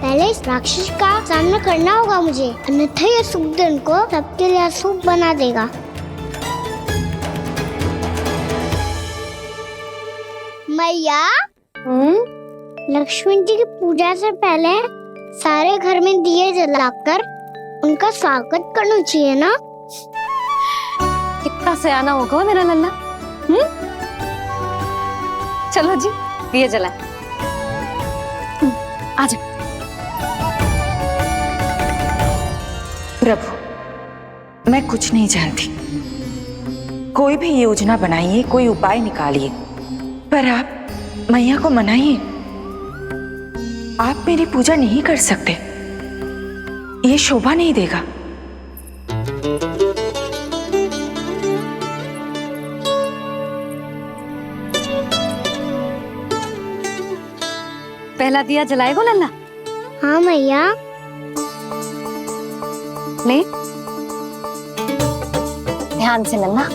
पहले इस राक्षस का सामना करना होगा मुझे, अन्यथा ये सुखदन को सबके लिए अशुभ बना देगा। मैया, लक्ष्मी जी की पूजा से पहले सारे घर में दिए जलाकर उनका स्वागत करना चाहिए ना। कितना सयाना होगा मेरा लल्ला। चलो जी, दिए जलाए। आ जाओ। प्रभु, मैं कुछ नहीं जानती। कोई भी योजना बनाइए, कोई उपाय निकालिए, पर आप मैया को मनाइए। आप मेरी पूजा नहीं कर सकते, ये शोभा नहीं देगा। पहला दिया जलाएगो लल्ला? हाँ मैया। ले, ध्यान से लल्ला।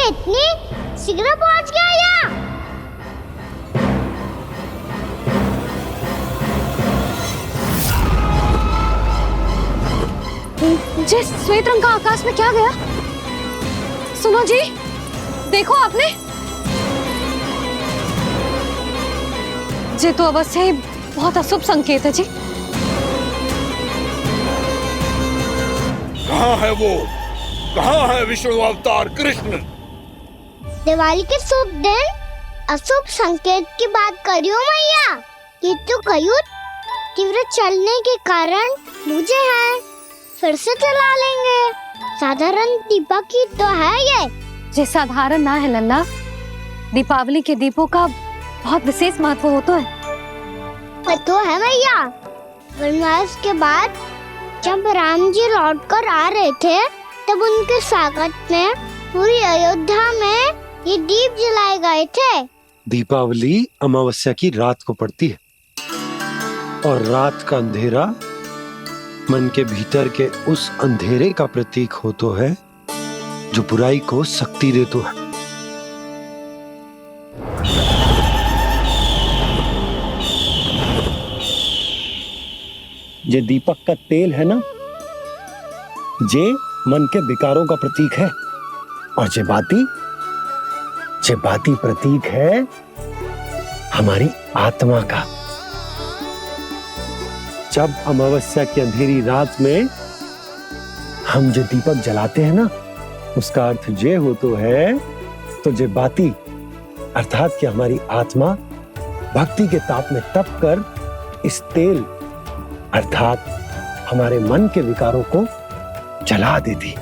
इतनी शीघ्र पहुंच गया यहाँ। जे श्वेत रंग का आकाश में क्या गया? सुनो जी, देखो आपने, जे तो अवश्य ही बहुत अशुभ संकेत है जी। कहाँ है वो? कहाँ है विष्णु अवतार कृष्ण? दिवाली के शुभ दिन अशुभ संकेत की बात करियो मैया। ये तो कयूत तीव्र चलने के कारण मुझे है, फिर से चला लेंगे। साधारण दीपक ही तो है ये साधारण ना है लल्ला, दीपावली के दीपों का बहुत विशेष महत्व होता है। पर तो है मैया, वनवास के बाद जब राम जी लौट कर आ रहे थे तब उनके स्वागत में पूरी अयोध्या में ये दीप जलाए गए थे। दीपावली अमावस्या की रात को पड़ती है और रात का अंधेरा मन के भीतर के उस अंधेरे का प्रतीक हो तो है जो बुराई को शक्ति दे तो है। ये दीपक का तेल है ना, जे मन के विकारों का प्रतीक है, और जे बाती प्रतीक है हमारी आत्मा का। जब अमावस्या की अंधेरी रात में हम जो दीपक जलाते हैं ना, उसका अर्थ ये हो तो है, तो जे बाती अर्थात कि हमारी आत्मा भक्ति के ताप में तप कर इस तेल अर्थात हमारे मन के विकारों को जला देती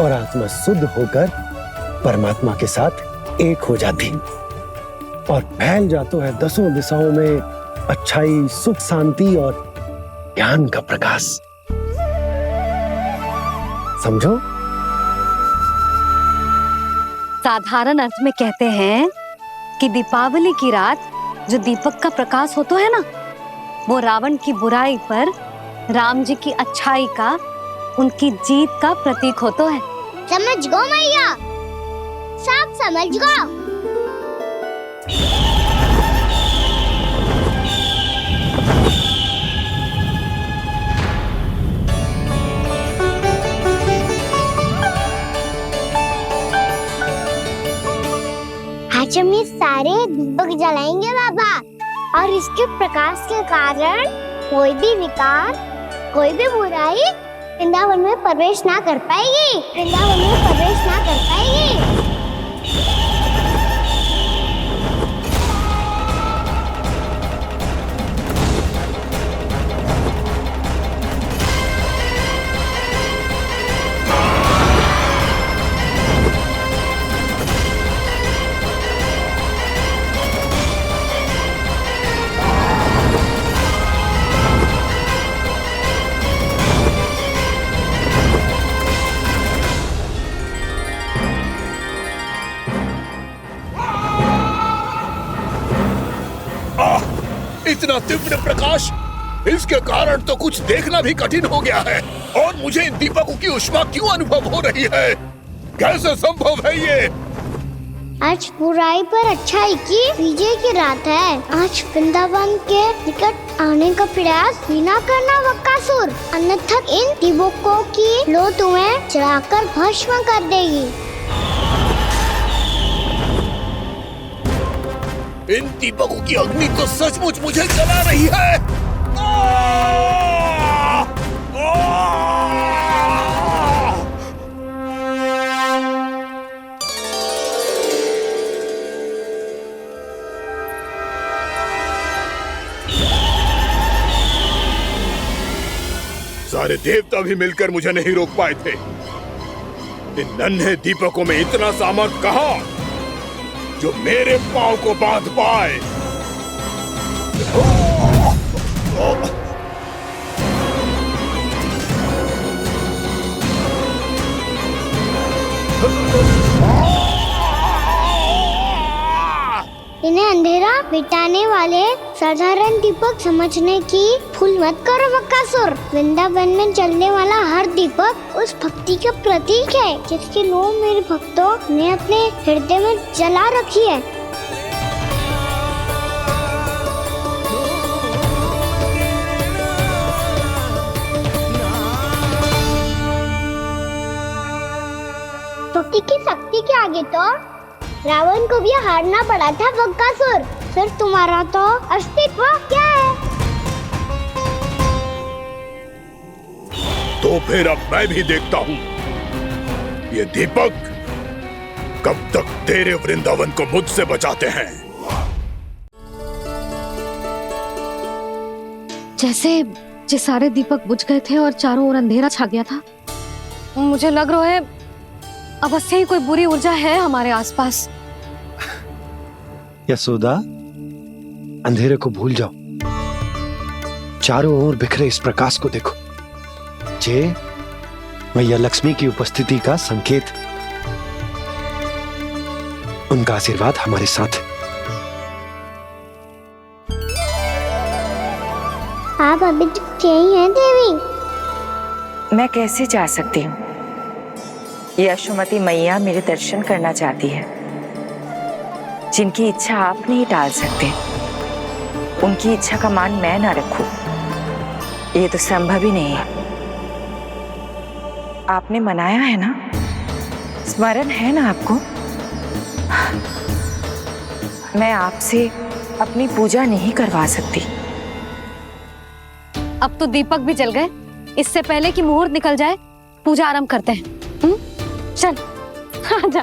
और आत्मा शुद्ध होकर परमात्मा के साथ एक हो जाती और फैल जाता है दसों दिशाओं में अच्छाई, सुख, शांति और ज्ञान का प्रकाश। समझो? साधारण अर्थ में कहते हैं कि दीपावली की रात जो दीपक का प्रकाश होता है ना, वो रावण की बुराई पर राम जी की अच्छाई का, उनकी जीत का प्रतीक होता है। समझ गो मैया, सब समझ गो। आज हम ये सारे दीपक जलाएंगे बाबा, और इसके प्रकाश के कारण कोई भी विकार, कोई भी बुराई वृंदावन में प्रवेश ना कर पाएगी, वृंदावन में प्रवेश ना कर पाएगी। इतना तीव्र प्रकाश, इसके कारण तो कुछ देखना भी कठिन हो गया है। और मुझे इन दीपकों की ऊष्मा क्यों अनुभव हो रही है? कैसे संभव है ये? आज बुराई पर अच्छाई की विजय की रात है। आज वृंदावन के निकट आने का प्रयास भी ना करना बकासुर, अन्यथा इन दीपकों की लो तुम्हें जलाकर भस्म कर देगी। इन दीपकों की अग्नि तो सचमुच मुझे जला रही है। सारे देवता भी मिलकर मुझे नहीं रोक पाए थे। इन नन्हे दीपकों में इतना सामर्थ कहां जो मेरे पांव को बांध पाए। इन्हें अंधेरा मिटाने वाले साधारण दीपक समझने की भूल मत करो बकासुर। वृंदावन में जलने वाला हर दीपक उस भक्ति का प्रतीक है जिसकी लो मेरे भक्तों ने अपने हृदय में जला रखी है। भक्ति की शक्ति के आगे तो रावण को भी हारना पड़ा था बकासुर। फिर तुम्हारा तो अस्तित्व क्या है? तो फिर अब मैं भी देखता हूँ ये दीपक कब तक तेरे वृंदावन को मुझसे बचाते हैं। जैसे ये सारे दीपक बुझ गए थे और चारों ओर अंधेरा छा गया था, मुझे लग रहा है अवश्य ही कोई बुरी ऊर्जा है हमारे आसपास। यशोदा, अंधेरे को भूल जाओ, चारों ओर बिखरे इस प्रकाश को देखो। जे मैया लक्ष्मी की उपस्थिति का संकेत, उनका आशीर्वाद हमारे साथ है। आप अभी तक यही हैं देवी? मैं कैसे जा सकती हूँ? यशोमती मैया मेरे दर्शन करना चाहती है। जिनकी इच्छा आप नहीं टाल सकते, उनकी इच्छा का मान मैं ना रखूं, ये तो संभव ही नहीं है। आपने मनाया है ना, स्मरण है ना आपको? मैं आपसे अपनी पूजा नहीं करवा सकती। अब तो दीपक भी जल गए, इससे पहले कि मुहूर्त निकल जाए पूजा आरंभ करते हैं। चल आजा।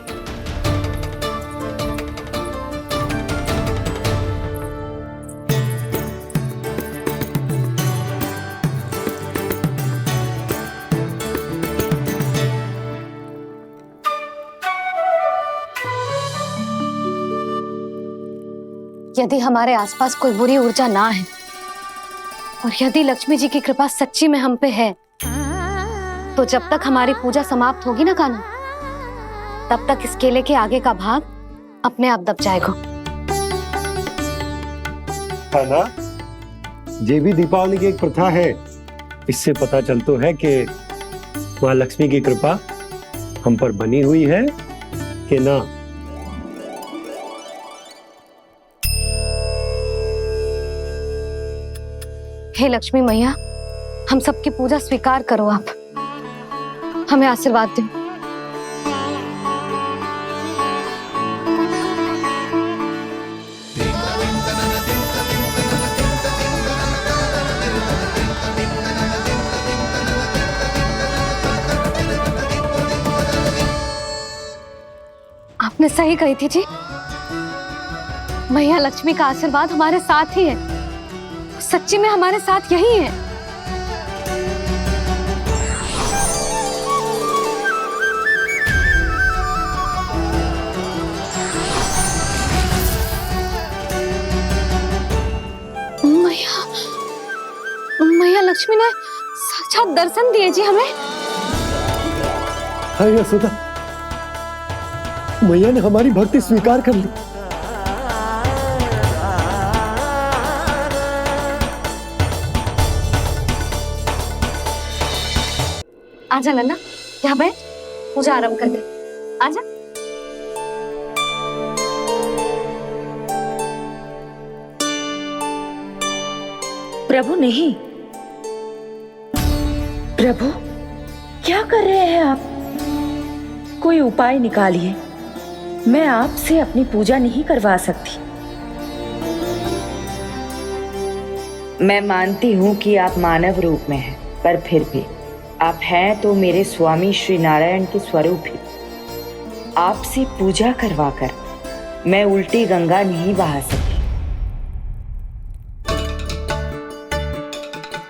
यदि हमारे आसपास कोई बुरी ऊर्जा ना है और यदि लक्ष्मी जी की कृपा सच्ची में हम पे है, तो जब तक हमारी पूजा समाप्त होगी ना कान्हा, तब तक इस केले के आगे का भाग अपने आप दब जाएगा। कान्हा, ये भी दीपावली की एक प्रथा है। इससे पता चलता है कि माँ लक्ष्मी की कृपा हम पर बनी हुई है कि ना। हे लक्ष्मी मैया, हम सबकी पूजा स्वीकार करो, आप हमें आशीर्वाद दो। आपने सही कही थी जी। मैया लक्ष्मी का आशीर्वाद हमारे साथ ही है, सच्ची में हमारे साथ यही है। मैया मैया लक्ष्मी ने साक्षात दर्शन दिए जी हमें। हाँ यशोदा, मैया ने हमारी भक्ति स्वीकार कर ली। आजा नन्ना, यहाँ बैठ, पूजा आरंभ कर दे। आजा। प्रभु नहीं, प्रभु क्या कर रहे हैं आप? कोई उपाय निकालिए, मैं आपसे अपनी पूजा नहीं करवा सकती। मैं मानती हूँ कि आप मानव रूप में हैं, पर फिर भी आप हैं तो मेरे स्वामी श्री नारायण के स्वरूप ही। आपसे पूजा करवाकर मैं उल्टी गंगा नहीं बहा सकती।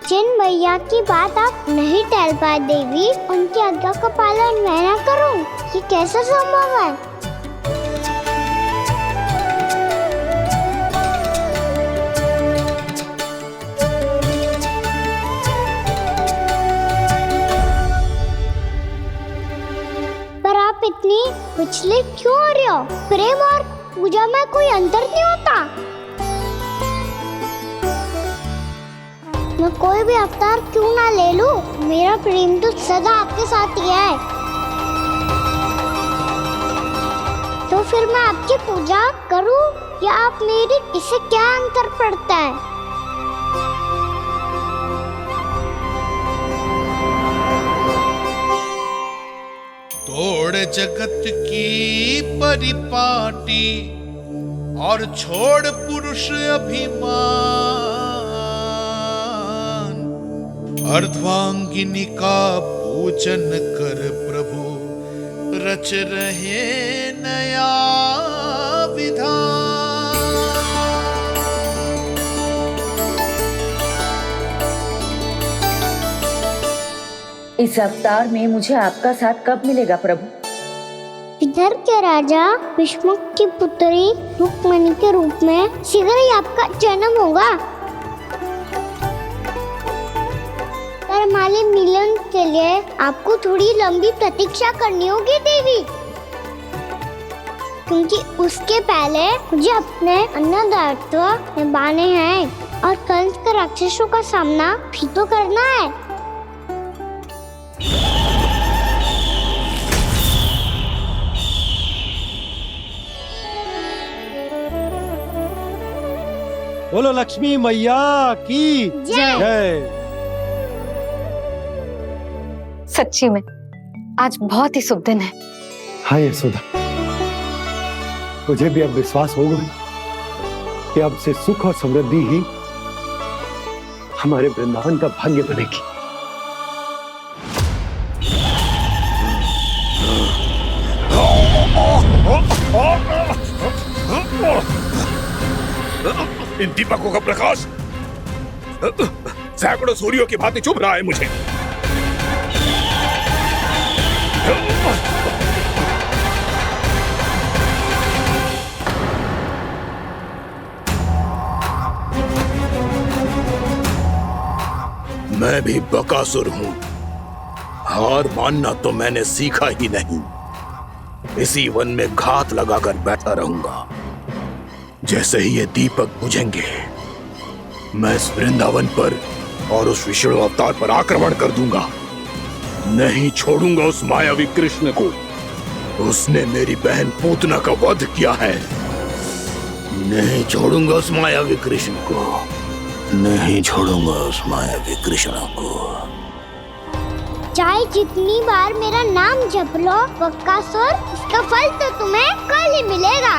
जिन मैया की बात आप नहीं टाल पाए देवी, उनकी आज्ञा का पालन मैं ना करूं, ये कैसे संभव है? पर आप इतनी विचलित क्यों हो रहे हो? प्रेम और पूजा में कोई अंतर नहीं होता। मैं कोई भी अवतार क्यों ना ले लूं, मेरा प्रेम तो सदा आपके साथ ही है। तो फिर मैं आपकी पूजा करूं या आप मेरी, इससे क्या अंतर पड़ता है? तोड़ जगत की परिपाटी और छोड़ पुरुष अभिमान, अर्धांगिनी का पूजन कर प्रभु, रच रहे नया विधान। इस अवतार में मुझे आपका साथ कब मिलेगा प्रभु? इधर के राजा भीष्मक की पुत्री रुक्मणी के रूप में शीघ्र ही आपका जन्म होगा। पर हमारे मिलन के लिए आपको थोड़ी लंबी प्रतीक्षा करनी होगी देवी, क्योंकि उसके पहले मुझे अपने अन्य दायित्व निभाने हैं और कंस के राक्षसों का सामना भी तो करना है। बोलो लक्ष्मी मैया की जय। सच्ची में आज बहुत ही शुभ दिन है। हाँ यशोदा, मुझे भी अब विश्वास हो गया कि अब से सुख और समृद्धि ही हमारे वृंदावन का भाग्य बनेगी। इन दीपकों का प्रकाश सैकड़ों सूर्यों की भांति चुभ रहा है मुझे। मैं भी बकासुर हूं, हार मानना तो मैंने सीखा ही नहीं। इसी वन में घात लगाकर बैठा रहूंगा। जैसे ही ये दीपक बुझेंगे, मैं इस वृंदावन पर और उस विष्णु अवतार पर आक्रमण कर दूंगा। नहीं छोड़ूंगा उस मायावी कृष्ण को। उसने मेरी बहन पूतना का वध किया है। नहीं छोड़ूंगा उस मायावी कृष्ण को। नहीं छोड़ूंगा उस मायावी कृष्ण को। चाहे जितनी बार मेरा नाम जप लो बकासुर, इसका फल तो तुम्हें कल ही मिलेगा।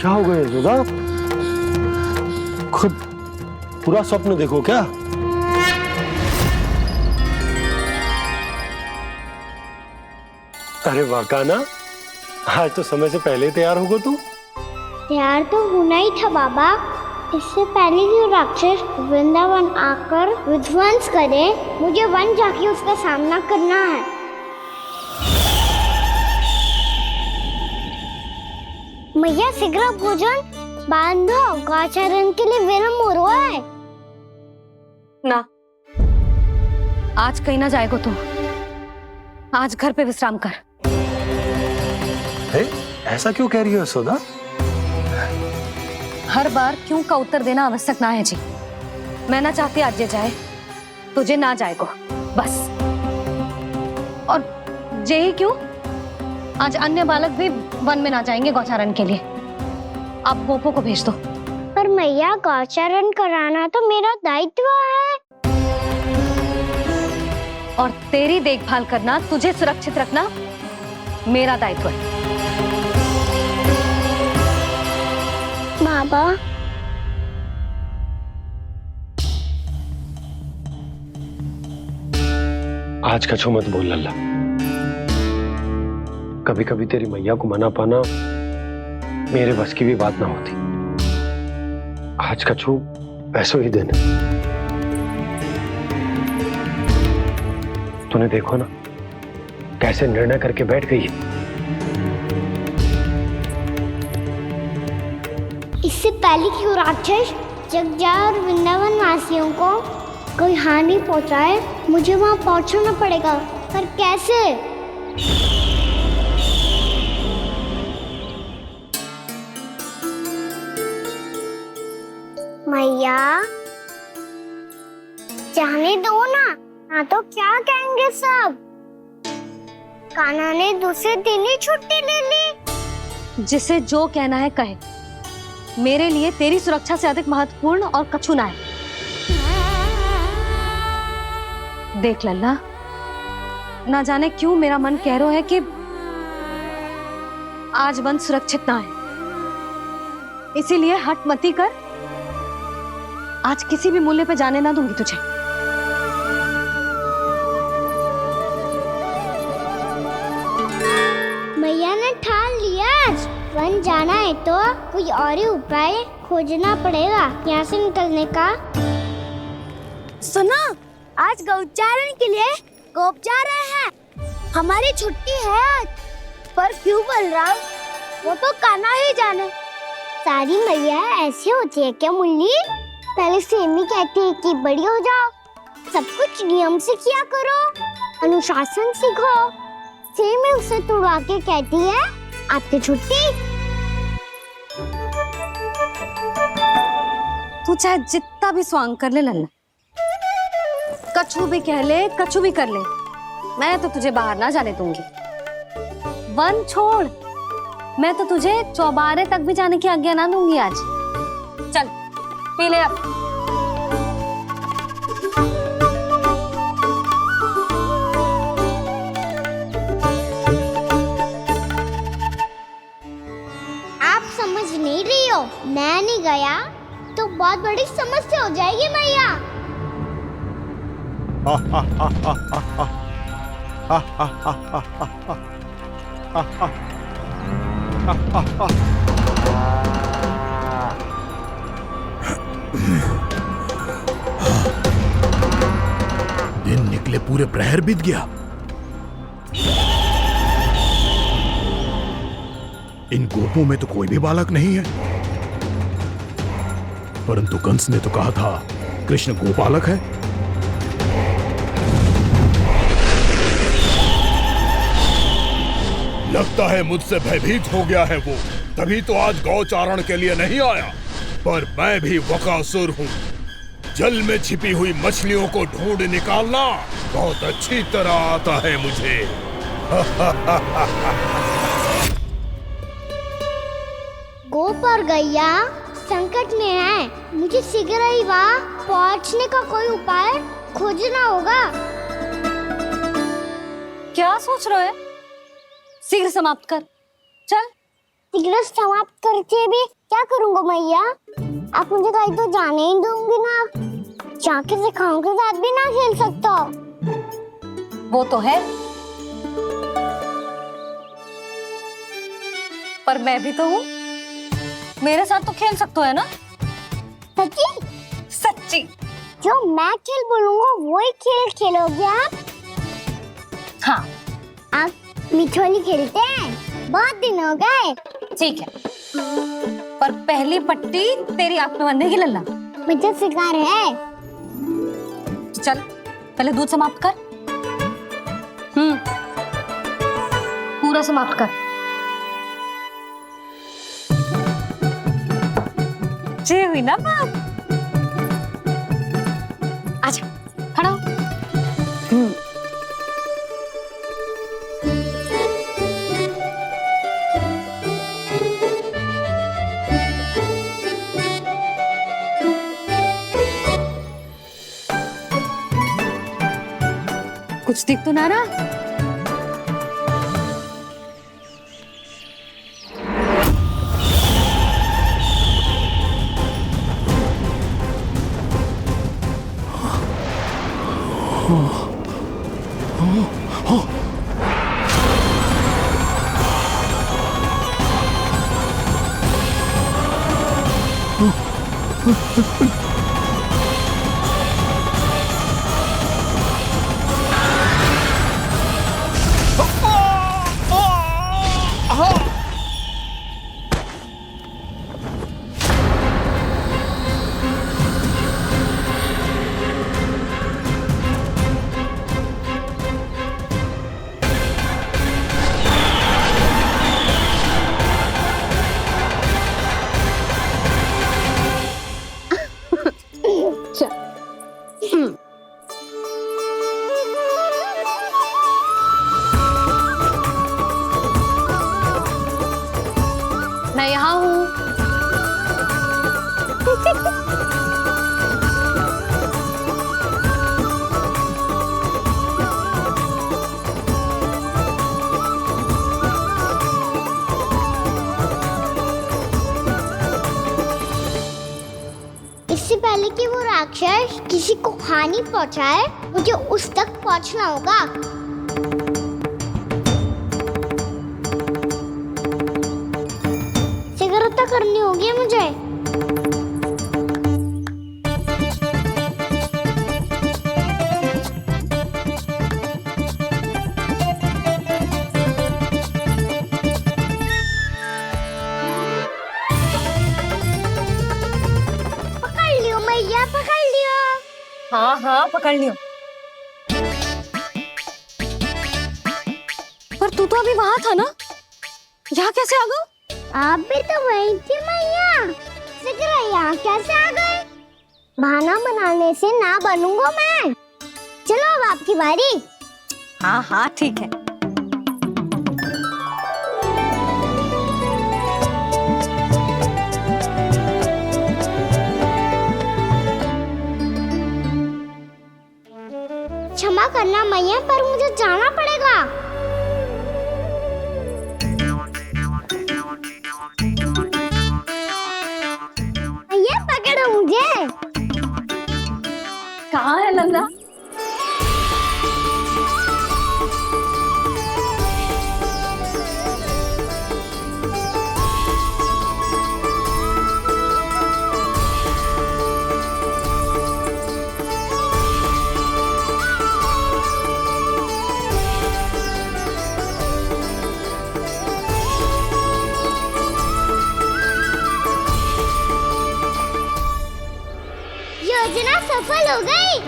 क्या हो गया यशोदा? खुद पूरा स्वप्न देखो क्या? अरे वाकाना, आज तो समय से पहले तैयार होगा तू। तैयार तो होना ही था बाबा। इससे पहले कि राक्षस वृंदावन आकर विध्वंस करे, मुझे वन जाके उसका सामना करना है। मैया शीघ्र भोजन बांधो, गौचरण के लिए विलंब हो रहा है। ना, आज कहीं ना जाएगो तुम। आज घर पे विश्राम कर। ऐसा क्यों कह रही हो यशोदा? हर बार क्यों का उत्तर देना आवश्यक ना है जी। मैं ना चाहती आज ये जाए, तुझे ना जाएगो बस। और जे ही क्यों, आज अन्य बालक भी वन में ना जाएंगे गौचारण के लिए। आप गोपो को भेज दो। पर मैया गौचरण कराना तो मेरा दायित्व है। और तेरी देखभाल करना, तुझे सुरक्षित रखना मेरा दायित्व है। बाबा, आज कछु मत बोल लल्ला। कभी कभी तेरी मैया को मना पाना मेरे बस की भी बात ना होती। आज कछु पैसों ही देने। तूने देखो ना कैसे निर्णय करके बैठ गई है। इससे पहले कि वो राक्षस जगजा और वृंदावन वासियों को कोई हानि पहुंचाए, मुझे वहां पहुंचना पड़ेगा। पर कैसे? मैया, जाने दो ना तो क्या कहेंगे सब। कान्हा ने दूसरे दिन ही छुट्टी ले ली। जिसे जो कहना है कहे। मेरे लिए तेरी सुरक्षा से अधिक महत्वपूर्ण और कछु ना है। देख लल्ला, ना जाने क्यों मेरा मन कह रहा है कि आज वन सुरक्षित ना है। इसीलिए हट मती कर। आज किसी भी मूल्य पे जाने ना दूंगी तुझे। मैया ने ठान लिया, आज वन जाना है तो कोई और ही उपाय खोजना पड़ेगा यहाँ से निकलने का। सुनो, आज गौचारण के लिए गोप जा रहे हैं। हमारी छुट्टी है आज। पर क्यों बलराम? वो तो कान्हा ही जाने। सारी मैया ऐसी होती है क्या मुन्नी? पहले सेमी कहती है कि बड़ी हो जाओ, सब कुछ नियम से किया करो, अनुशासन सीखो। सेमी उसे तुड़वा के कहती है आपकी छुट्टी। तू चाहे जितना भी स्वांग कर ले लल्ला, कछु भी कह ले, कछु भी कर ले, मैं तो तुझे बाहर ना जाने दूंगी। वन छोड़, मैं तो तुझे चौबारे तक भी जाने की आज्ञा ना दूंगी आज। चल पी ले अब। आप समझ नहीं रही हो, मैं नहीं गया तो बहुत बड़ी समस्या हो जाएगी मैया। दिन निकले पूरे प्रहर बीत गया। इन गोपों में तो कोई भी बालक नहीं है, परंतु कंस ने तो कहा था कृष्ण गोपालक है। लगता है मुझसे भयभीत हो गया है वो, तभी तो आज गौचारण के लिए नहीं आया। पर मैं भी बकासुर हूँ। जल में छिपी हुई मछलियों को ढूंढ निकालना बहुत अच्छी तरह आता है मुझे। गोप और गैया संकट में है, मुझे शीघ्र ही वहाँ पहुँचने का कोई उपाय खोजना होगा। क्या सोच रहे हो? शीघ्र समाप्त कर। चल सिगरेट समाप्त करके भी क्या करूंगा मैया? आप मुझे कहीं तो जाने ही दूंगी ना। जाके सिखाओं के साथ भी ना खेल सकता। वो तो है, पर मैं भी तो हूँ, मेरे साथ तो खेल सकते हो है ना? सच्ची? सच्ची। जो मैं खेल बोलूंगा वही खेल खेलोगे आप? हाँ आप मिठोली खेलते हैं? बहुत दिन हो गए। ठीक है, पर पहली पट्टी तेरी आंख में बंधेगी लल्ला। मुझे शिकार है। चल पहले दूध समाप्त कर। पूरा समाप्त कर। जे हुई ना बात। आजा खड़ा हो। कुछ दिख तो ना रहा? मैं यहाँ हूँ। इससे पहले कि वो राक्षस किसी को हानि पहुंचाए, मुझे उस तक पहुंचना होगा। सिगरेट करनी होगी मुझे। पकड़ लियो मैया, पकड़ लियो। हाँ हाँ पकड़ लियो। पर तू तो अभी वहां था ना, यहाँ कैसे आ गया? आप भी तो वही थी मैया। सिगरेट यहाँ कैसे आ गए? बहाना बनाने से ना बनूंगा मैं। चलो अब आपकी बारी। हाँ हाँ ठीक है। क्षमा करना मैया, पर मुझे जाना पड़ेगा। मैया पकड़ो मुझे। कहाँ है लल्ला? योजना सफल हो गई।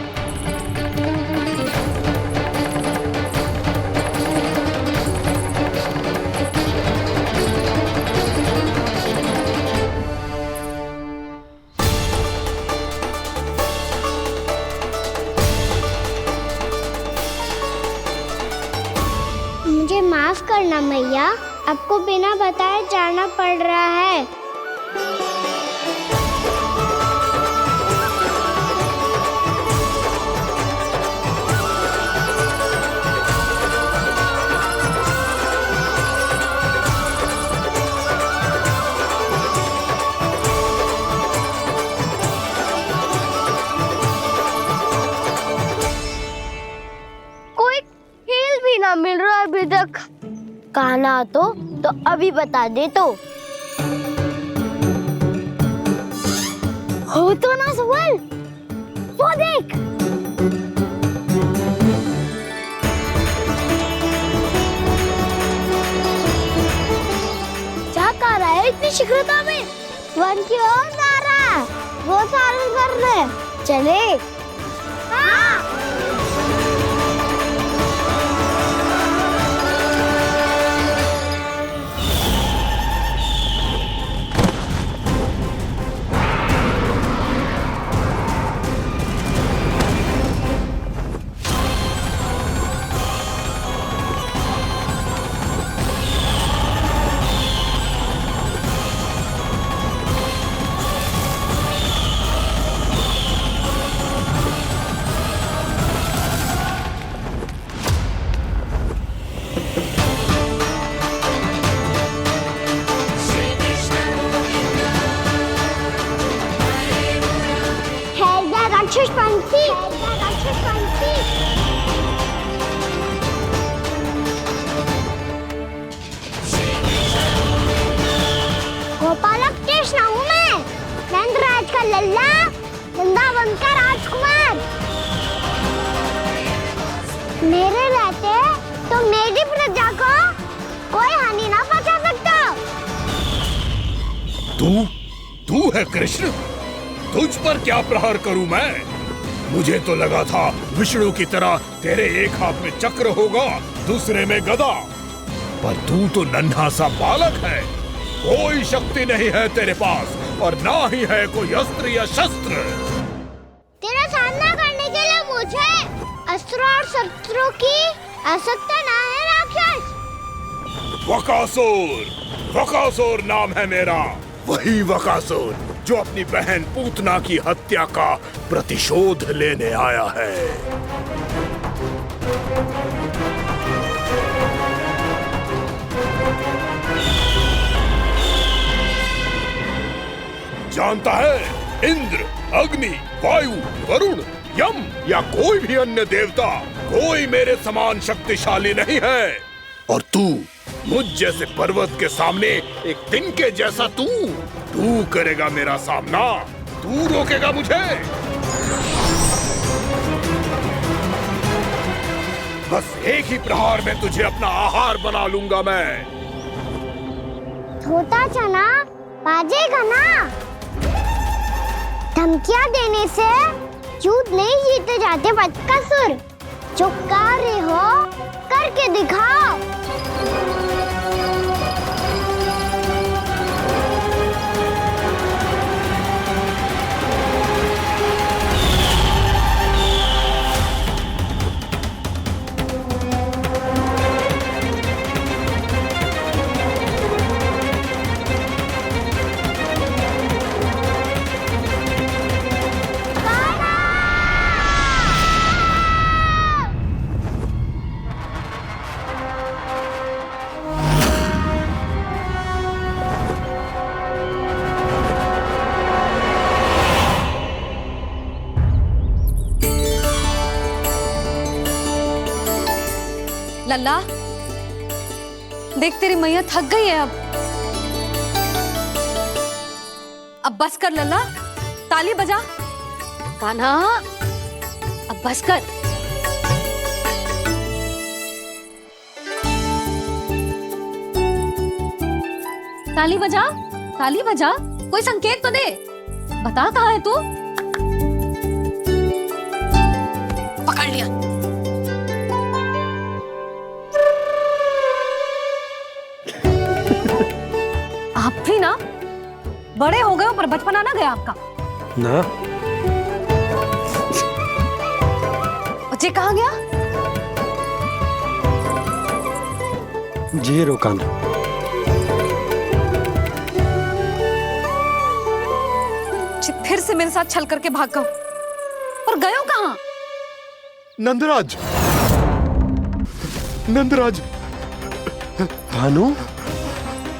मुझे माफ करना मैया, आपको बिना बताए जाना पड़ रहा है। अभी तक? कहना तो अभी बता दे तो। हो तो ना सवाल, वो देख। क्या कर रहा है इतनी शीघ्रता में? वन की ओर जा रहा है, वो सारे कर रहे। चले। हाँ। राक्षस पंछी, राक्षस पंछी। गोपालक कृष्ण हूँ मैं, नंदराज का लल्ला, वृंदावन का राजकुमार। मेरे रहते तो मेरी प्रजा को कोई हानि ना पहुंचा सकता। तू है कृष्ण? तुझ पर क्या प्रहार करूं मैं? मुझे तो लगा था विष्णु की तरह तेरे एक हाथ में चक्र होगा, दूसरे में गदा, पर तू तो नन्हा सा बालक है। कोई शक्ति नहीं है तेरे पास और ना ही है कोई अस्त्र या शस्त्र। तेरा सामना करने के लिए मुझे अस्त्र और शस्त्रों की आवश्यकता ना है राक्षस। वकासुर नाम है मेरा, वही वकासुर जो अपनी बहन पूतना की हत्या का प्रतिशोध लेने आया है। जानता है, इंद्र, अग्नि, वायु, वरुण, यम या कोई भी अन्य देवता कोई मेरे समान शक्तिशाली नहीं है। और तू मुझ जैसे पर्वत के सामने एक तिनके जैसा तू करेगा मेरा सामना? तू रोकेगा मुझे? बस एक ही प्रहार में तुझे अपना आहार बना लूंगा मैं। छोटा चना बाजेगा ना। धमकियां देने से युद्ध नहीं जीते जाते बदकसूर। जो कार्य हो करके दिखाओ। लल्ला, देख तेरी मैया थक गई है अब बस कर लल्ला, ताली बजा। कान्हा, अब बस कर। ताली बजा, ताली बजा, कोई संकेत तो दे। बता कहाँ है तू? पकड़ लिया। आप भी ना बड़े हो गए हो, पर बचपना ना गया आपका ना। बच्चे कहाँ गया? जी रोकाना। फिर से मेरे साथ छल करके भाग गए, और गए हो कहाँ? नंदराज, नंदराज। भानु,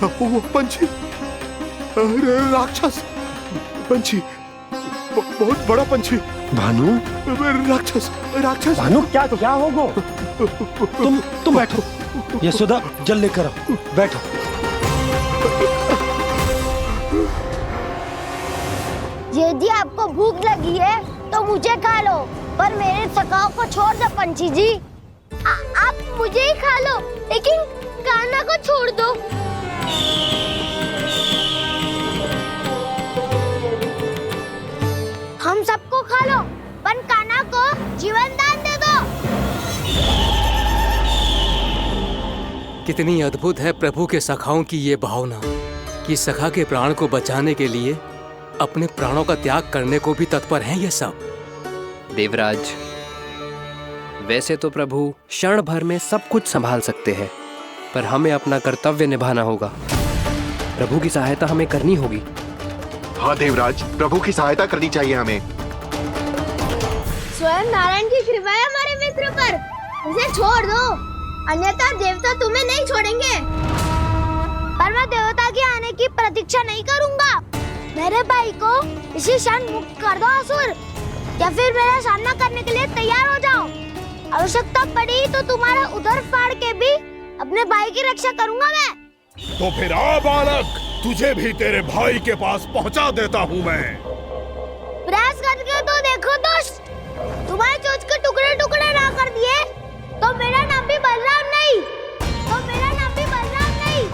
वो पंछी, राक्षस पंछी, बहुत बड़ा पंछी। भानु, राक्षस, राक्षस। भानु, क्या होगा? तुम बैठो। यशोदा जल लेकर आओ, बैठो। यदि आपको भूख लगी है तो मुझे खा लो, पर मेरे सखाओं को छोड़ दो पंछी जी। आप मुझे ही खा लो, लेकिन कान्हा को छोड़ दो। हम सबको खा लो, पर कान्हा को जीवन दान दे दो। कितनी अद्भुत है प्रभु के सखाओं की ये भावना कि सखा के प्राण को बचाने के लिए अपने प्राणों का त्याग करने को भी तत्पर हैं ये सब। देवराज, वैसे तो प्रभु क्षण भर में सब कुछ संभाल सकते हैं, पर हमें अपना कर्तव्य निभाना होगा। प्रभु की सहायता हमें करनी होगी। हाँ देवराज, प्रभु की सहायता करनी चाहिए हमें। स्वयं नारायण की कृपा है हमारे मित्र पर, उसे छोड़ दो, अन्यथा देवता तुम्हें नहीं छोड़ेंगे। पर मैं देवता के आने की प्रतीक्षा नहीं करूंगा। मेरे भाई को इसी क्षण मुक्त कर दो असुर, या फिर मेरा सामना करने के लिए तैयार हो जाओ। आवश्यकता पड़ी तो तुम्हारा उदर फाड़ के भी अपने भाई की रक्षा करूंगा मैं। तो फिर आ बालक, तुझे भी तेरे भाई के पास पहुंचा देता हूँ मैं। प्रयास करके तो देखो दोस्त, तुम्हारे चोंच के टुकड़े टुकड़े ना कर दिए तो मेरा नाम भी बलराम नहीं, तो मेरा नाम भी बलराम नहीं।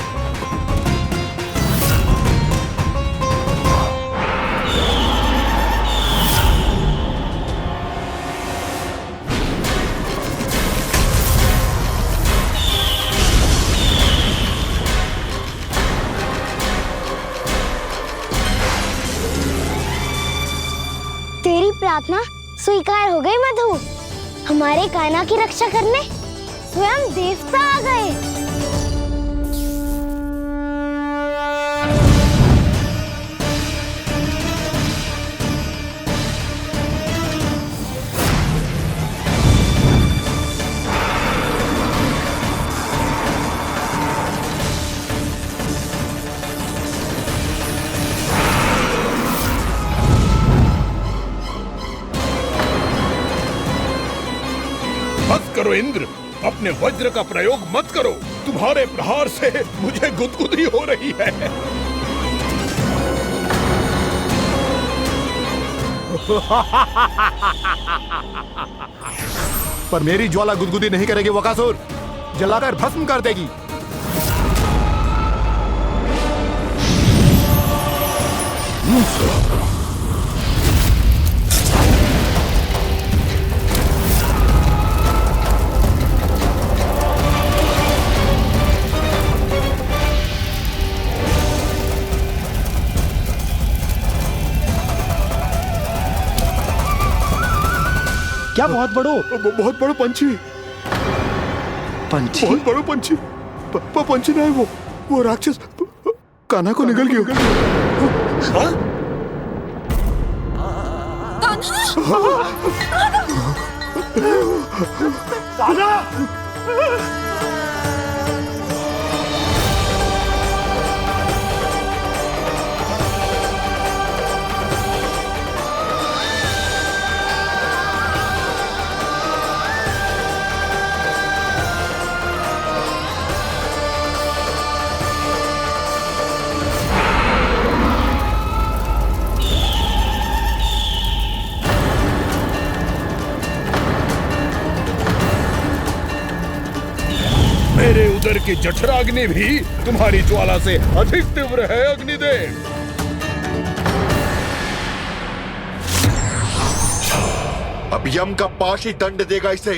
तेरी प्रार्थना स्वीकार हो गई मधु। हमारे कान्हा की रक्षा करने स्वयं देवता आ गए। मत करो इंद्र, अपने वज्र का प्रयोग मत करो। तुम्हारे प्रहार से मुझे गुदगुदी हो रही है। पर मेरी ज्वाला गुदगुदी नहीं करेगी वकासुर, जलाकर भस्म कर देगी। क्या बहुत बड़ो? बहुत बड़ो पंछी। पंछी? बहुत बड़ो पंछी। पंछी नहीं, वो राक्षस कान्हा को निगल गया। हाँ? मेरे उदर की जठराग्नि भी तुम्हारी ज्वाला से अधिक तीव्र है अग्निदेव। अब यम का पाश ही दंड देगा इसे।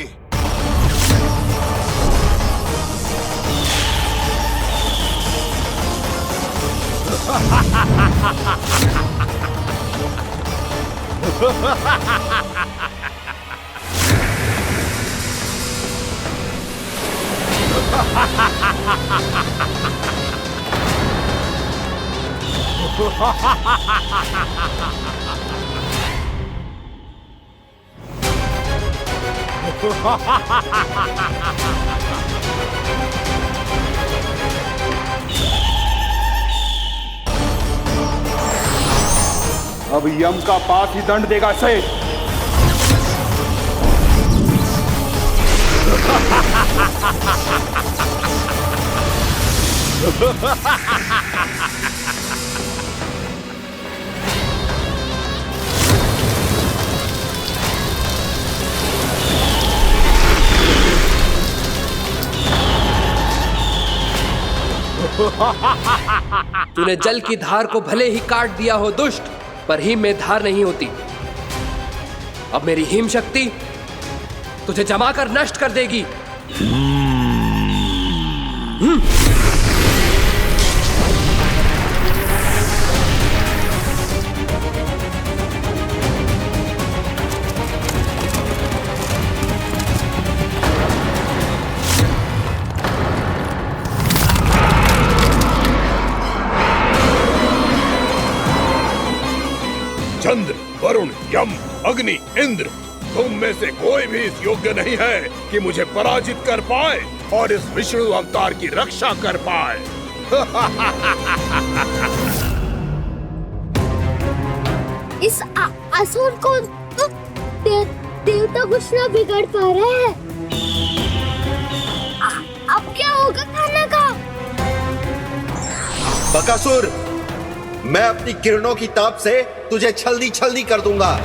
अब यम का पाश ही दंड देगा इसे। तूने जल की धार को भले ही काट दिया हो दुष्ट, पर हिम में धार नहीं होती। अब मेरी हिम शक्ति तुझे जमा कर नष्ट कर देगी। चंद्र, वरुण, यम, अग्नि, इंद्र, तुम में से कोई भी इस योग्य नहीं है कि मुझे पराजित कर पाए और इस विष्णु अवतार की रक्षा कर पाए। इस असुर को देवता कुछ ना बिगाड़ पा रहे हैं। अब क्या होगा खाने का? बकासुर, मैं अपनी किरणों की ताप से तुझे छल्दी छल्दी कर दूंगा।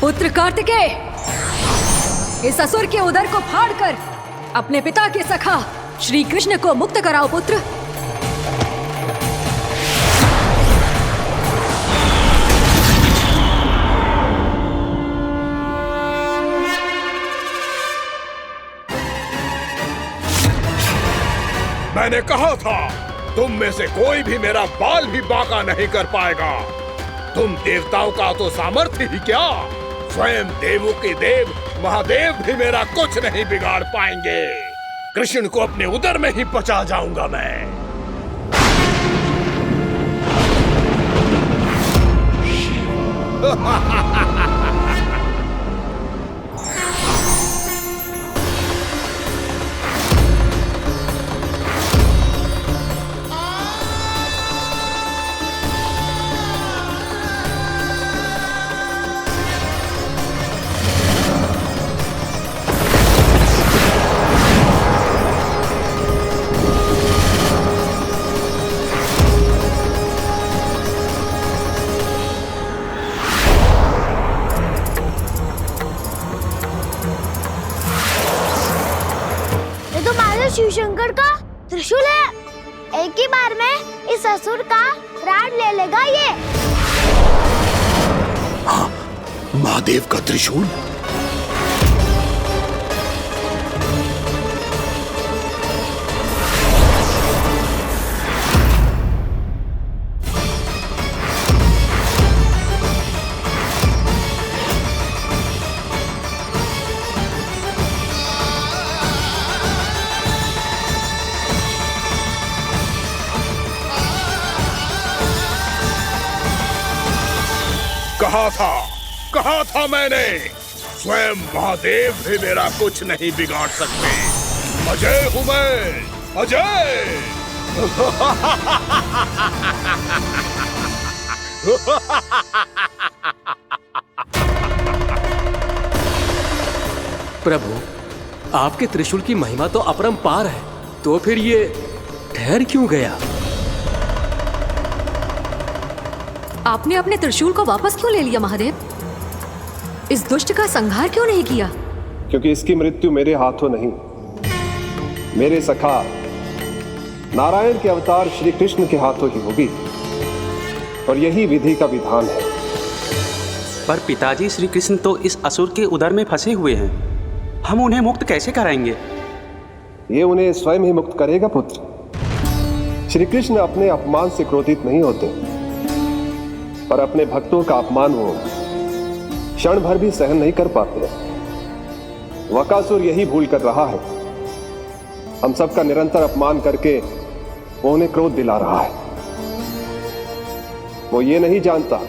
पुत्र कार्तिकेय, इस असुर के उदर को फाड़कर अपने पिता के सखा श्री कृष्ण को मुक्त कराओ पुत्र। मैंने कहा था, तुम में से कोई भी मेरा बाल भी बांका नहीं कर पाएगा। तुम देवताओं का तो सामर्थ्य ही क्या, स्वयं देवों के देव महादेव भी मेरा कुछ नहीं बिगाड़ पाएंगे। कृष्ण को अपने उदर में ही पचा जाऊंगा मैं। शिव शंकर का त्रिशूल है। एक ही बार में इस असुर का प्राण ले लेगा ये। हाँ, महादेव का त्रिशूल। कहा था मैंने, स्वयं महादेव भी मेरा कुछ नहीं बिगाड़ सकते। अजय हूं मैं, अजय। प्रभु, आपके त्रिशूल की महिमा तो अपरंपार है, तो फिर ये ठहर क्यों गया? आपने अपने त्रिशूल को वापस क्यों ले लिया महादेव? इस दुष्ट का संहार क्यों नहीं किया? क्योंकि इसकी मृत्यु मेरे हाथों नहीं, मेरे सखा नारायण के अवतार श्री कृष्ण के हाथों ही होगी, और यही विधि का विधान है। पर पिताजी, श्री कृष्ण तो इस असुर के उदर में फंसे हुए हैं, हम उन्हें मुक्त कैसे कराएंगे? ये उन्हें स्वयं ही मुक्त करेगा पुत्र। श्री कृष्ण अपने अपमान से क्रोधित नहीं होते, पर अपने भक्तों का अपमान वो क्षण भर भी सहन नहीं कर पाते। वकासुर यही भूल कर रहा है, हम सबका निरंतर अपमान करके वो उन्हें क्रोध दिला रहा है। वो ये नहीं जानता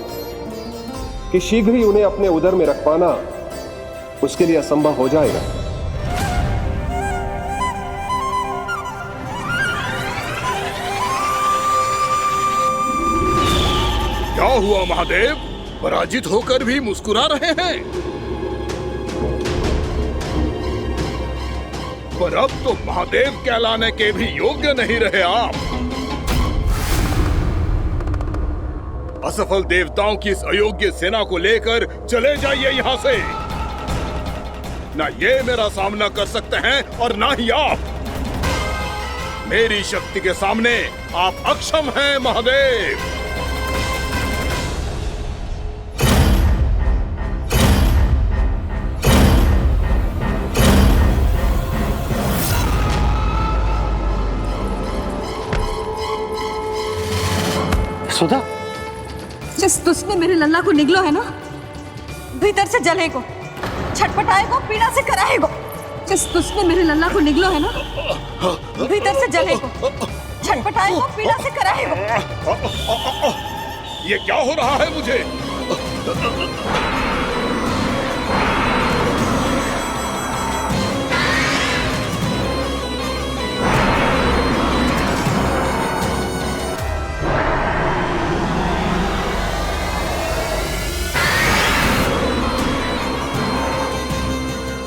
कि शीघ्र ही उन्हें अपने उदर में रख पाना उसके लिए असंभव हो जाएगा। क्या हुआ महादेव, पराजित होकर भी मुस्कुरा रहे हैं? पर अब तो महादेव कहलाने के भी योग्य नहीं रहे आप। असफल देवताओं की इस अयोग्य सेना को लेकर चले जाइए यहाँ से। ना ये मेरा सामना कर सकते हैं और ना ही आप। मेरी शक्ति के सामने आप अक्षम हैं महादेव। सुधा, जिस दुष्ट ने मेरे लल्ला को निगलो है ना, भीतर से जलेगो, छटपटाएगो, पीड़ा से कराएगो। जिस दुष्ट ने मेरे लल्ला को निगलो है ना, भीतर से जलेगो, छटपटाएगो, पीड़ा से कराएगो। ये क्या हो रहा है मुझे?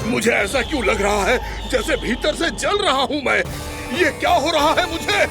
मुझे ऐसा क्यों लग रहा है जैसे भीतर से जल रहा हूं मैं? ये क्या हो रहा है मुझे?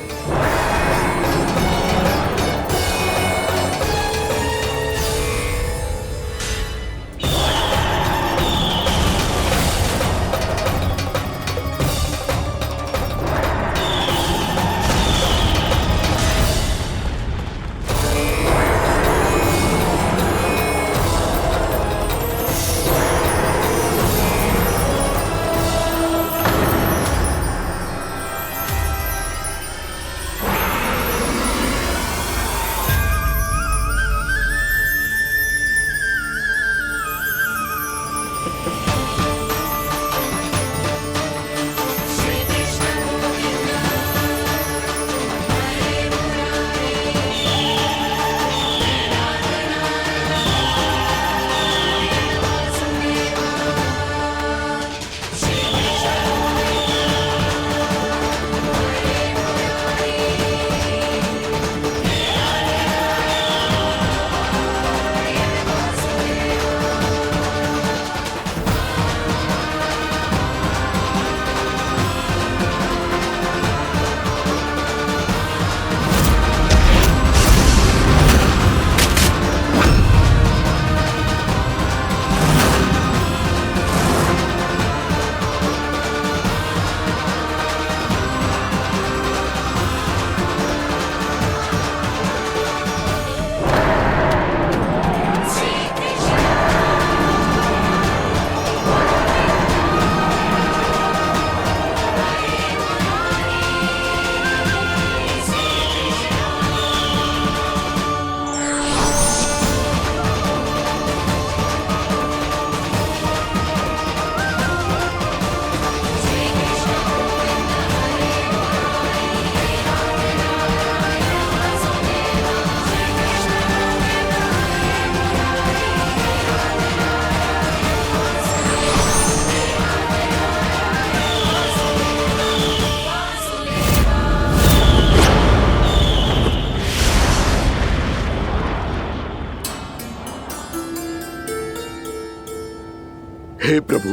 हे प्रभु,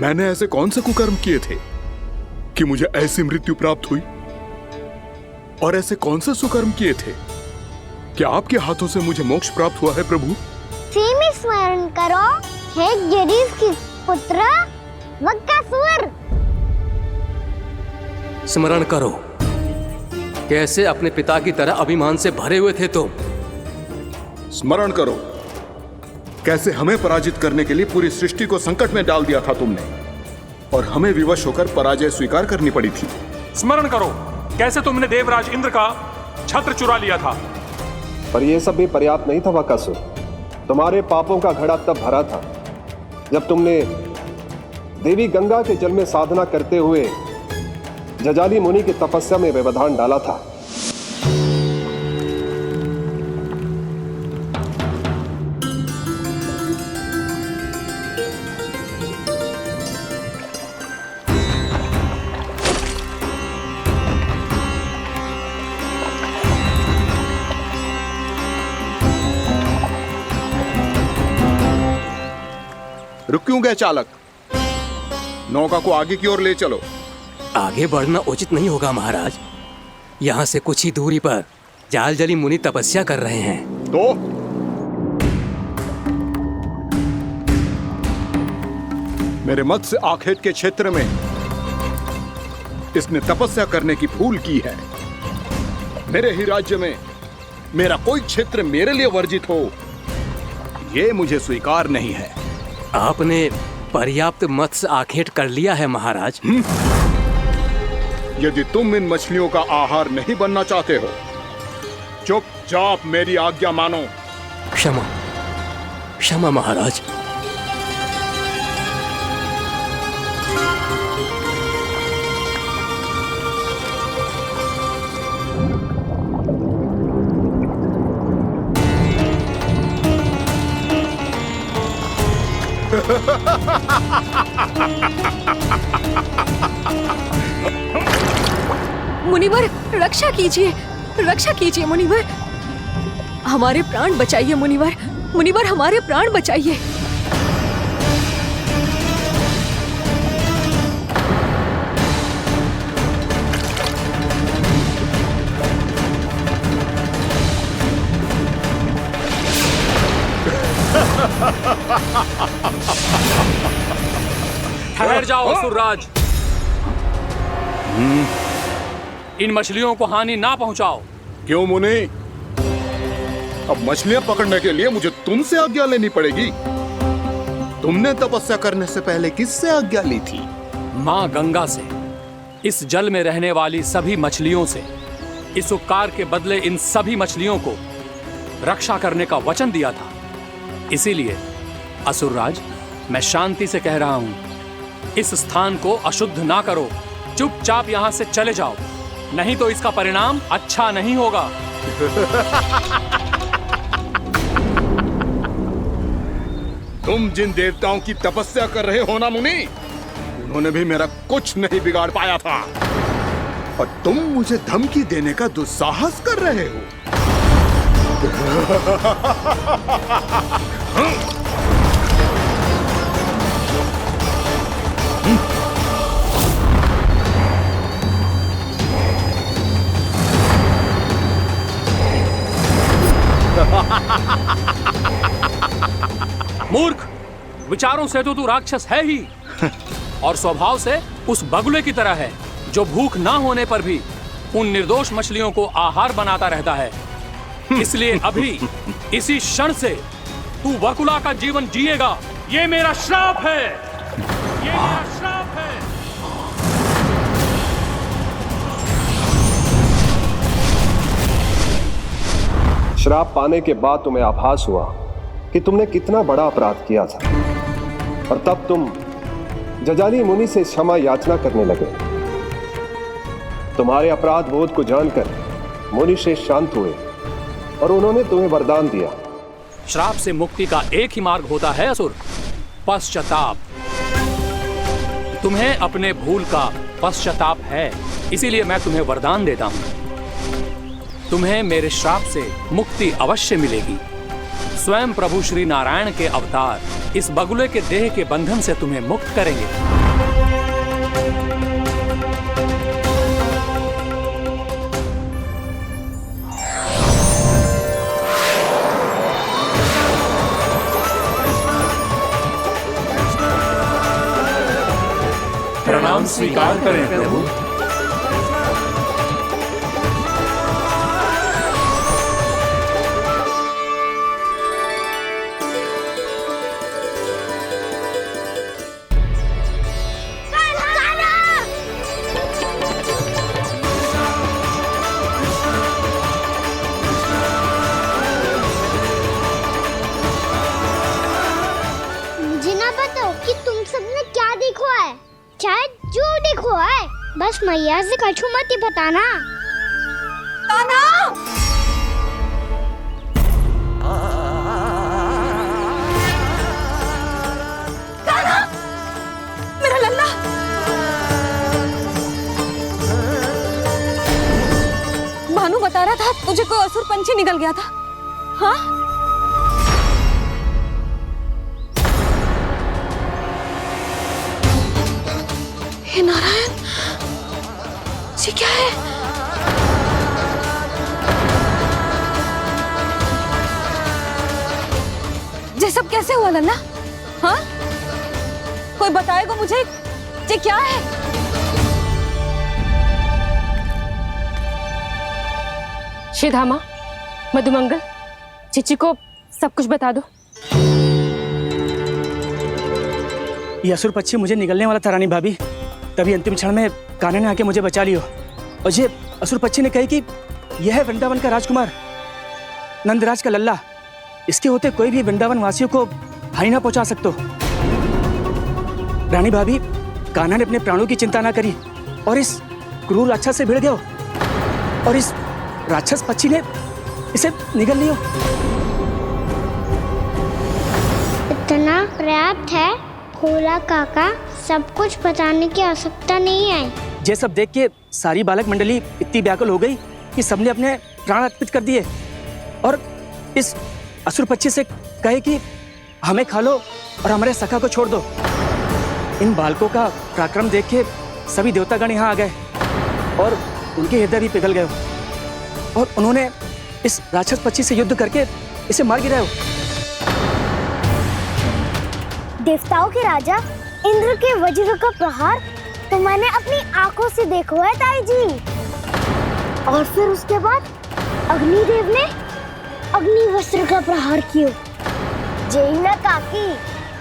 मैंने ऐसे कौन से कुकर्म किए थे कि मुझे ऐसी मृत्यु प्राप्त हुई? और ऐसे कौन से सुकर्म किए थे कि आपके हाथों से मुझे मोक्ष प्राप्त हुआ है प्रभु? उसी में स्मरण करो, हे जरीफ की पुत्र वक्कासुर। स्मरण करो, कैसे अपने पिता की तरह अभिमान से भरे हुए थे तुम। स्मरण करो, कैसे हमें पराजित करने के लिए पूरी सृष्टि को संकट में डाल दिया था तुमने, और हमें विवश होकर पराजय स्वीकार करनी पड़ी थी। स्मरण करो, कैसे तुमने देवराज इंद्र का छत्र चुरा लिया था। पर यह सब भी पर्याप्त नहीं था वक्कासुर। तुम्हारे पापों का घड़ा तब भरा था जब तुमने देवी गंगा के जल में साधना करते हुए जजाली मुनि की तपस्या में व्यवधान डाला था। रुक क्यों गए चालक? नौका को आगे की ओर ले चलो। आगे बढ़ना उचित नहीं होगा महाराज। यहाँ से कुछ ही दूरी पर जालजली मुनि तपस्या कर रहे हैं। तो मेरे मत्स्य आखेट के क्षेत्र में इसने तपस्या करने की भूल की है। मेरे ही राज्य में मेरा कोई क्षेत्र मेरे लिए वर्जित हो, यह मुझे स्वीकार नहीं है। आपने पर्याप्त मत्स्य आखेट कर लिया है महाराज। यदि तुम इन मछलियों का आहार नहीं बनना चाहते हो, चुपचाप मेरी आज्ञा मानो। क्षमा, क्षमा महाराज। मुनिवर, रक्षा कीजिए, रक्षा कीजिए मुनिवर, हमारे प्राण बचाइए मुनिवर, मुनिवर हमारे प्राण बचाइए। ठहर जाओ असुरराज, इन मछलियों को हानि ना पहुंचाओ। क्यों मुनि? अब मछलियां पकड़ने के लिए मुझे तुमसे आज्ञा लेनी पड़ेगी। तुमने तपस्या करने से पहले किससे आज्ञा ली थी? माँ गंगा से, इस जल में रहने वाली सभी मछलियों से। इस उपकार के बदले इन सभी मछलियों को रक्षा करने का वचन दिया था। इसीलिए असुरराज, मैं शांति से कह रहा हूं, इस स्थान को अशुद्ध ना करो। चुपचाप यहां से चले जाओ, नहीं तो इसका परिणाम अच्छा नहीं होगा। तुम जिन देवताओं की तपस्या कर रहे हो ना मुनि, उन्होंने भी मेरा कुछ नहीं बिगाड़ पाया था, और तुम मुझे धमकी देने का दुस्साहस कर रहे हो। मूर्ख, विचारों से तो तू राक्षस है ही, और स्वभाव से उस बगुले की तरह है जो भूख ना होने पर भी उन निर्दोष मछलियों को आहार बनाता रहता है। इसलिए अभी इसी क्षण से तू वकुला का जीवन जिएगा। ये मेरा श्राप है, ये मेरा श्राप है। श्राप पाने के बाद तुम्हें आभास हुआ कि तुमने कितना बड़ा अपराध किया था, और तब तुम जजाली मुनि से क्षमा याचना करने लगे। तुम्हारे अपराध बोध को जानकर मुनि श्रेष्ठ शांत हुए और उन्होंने तुम्हें वरदान दिया। श्राप से मुक्ति का एक ही मार्ग होता है असुर, पश्चाताप। तुम्हें अपने भूल का पश्चाताप है, इसीलिए मैं तुम्हें वरदान देता हूं। तुम्हें मेरे श्राप से मुक्ति अवश्य मिलेगी। स्वयं प्रभु श्री नारायण के अवतार इस बगुले के देह के बंधन से तुम्हें मुक्त करेंगे। प्रणाम स्वीकार करें प्रभु। मुझे ना बताओ कि तुम सबने क्या देखो है, चाहे जो देखो है, बस मैया से कछु मत ही बताना। कान्हा! कान्हा! मेरा लल्ला! भानु बता रहा था तुझे कोई असुर पंछी निकल गया था। हाँ? हे नारायण, ये क्या है? ये सब कैसे हुआ लल्ला? हाँ? कोई बताएगा मुझे ये क्या है? श्रीधामा, मधुमंगल, चिची को सब कुछ बता दो। ये असुर पक्षी मुझे निगलने वाला था रानी भाभी, तभी अंतिम क्षण में कान्हा ने आके मुझे बचा लियो। और ये असुर पक्षी ने कही कि यह है वृंदावन का राजकुमार, नंदराज का लल्ला। इसके होते कोई भी वृंदावन वासियों को हानि ना पहुंचा सकते। रानी भाभी, कान्हा ने अपने प्राणों की चिंता ना करी और इस क्रूर राक्षस से भिड़ गयो और इस राक्षस पक्षी ने इसे निगल लियो। इतना पर्याप्त है भोला काका, सब कुछ बताने की आवश्यकता नहीं है। ये सब देख के सारी बालक मंडली इतनी व्याकुल हो गई कि सबने अपने प्राण अर्पित कर दिए और इस असुर पक्षी से कहे कि हमें खा लो और हमारे सखा को छोड़ दो। इन बालकों का पराक्रम देख के सभी देवतागण यहाँ आ गए और उनके हृदय भी पिघल गए और उन्होंने इस राक्षस पक्षी से युद्ध करके इसे मार गिराया। देवताओं के राजा इंद्र के वज्र का प्रहार तो मैंने अपनी आंखों से देखा है ताई जी। और फिर उसके बाद अग्निदेव ने अग्निवस्त्र का प्रहार किया। जय ना काकी,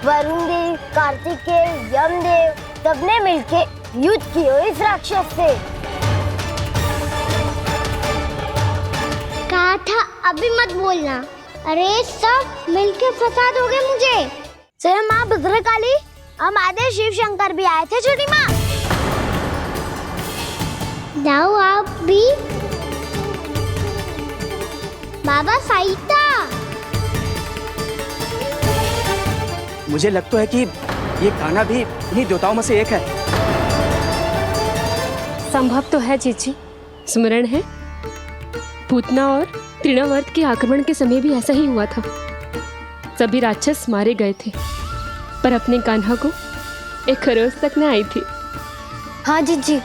वरुण देव, कार्तिकेय, यमदेव सबने मिलके युद्ध किया इस राक्षस से। कहा था अभी मत बोलना। अरे सब मिलके फंसा दोगे मुझे। जय माँ भद्रकाली, हमारे शिव शंकर भी आए थे छोटी माँ। जाओ आप भी। बाबा साईता, मुझे लगता है कि ये कान्हा भी इन्हीं देवताओं में से एक है। संभव तो है चीची। स्मरण है, पूतना और तृणावर्त के आक्रमण के समय भी ऐसा ही हुआ था। सभी राक्षस मारे गए थे, पर अपने कान्हा को एक खरोच तक न आई थी। हाँ जीजी,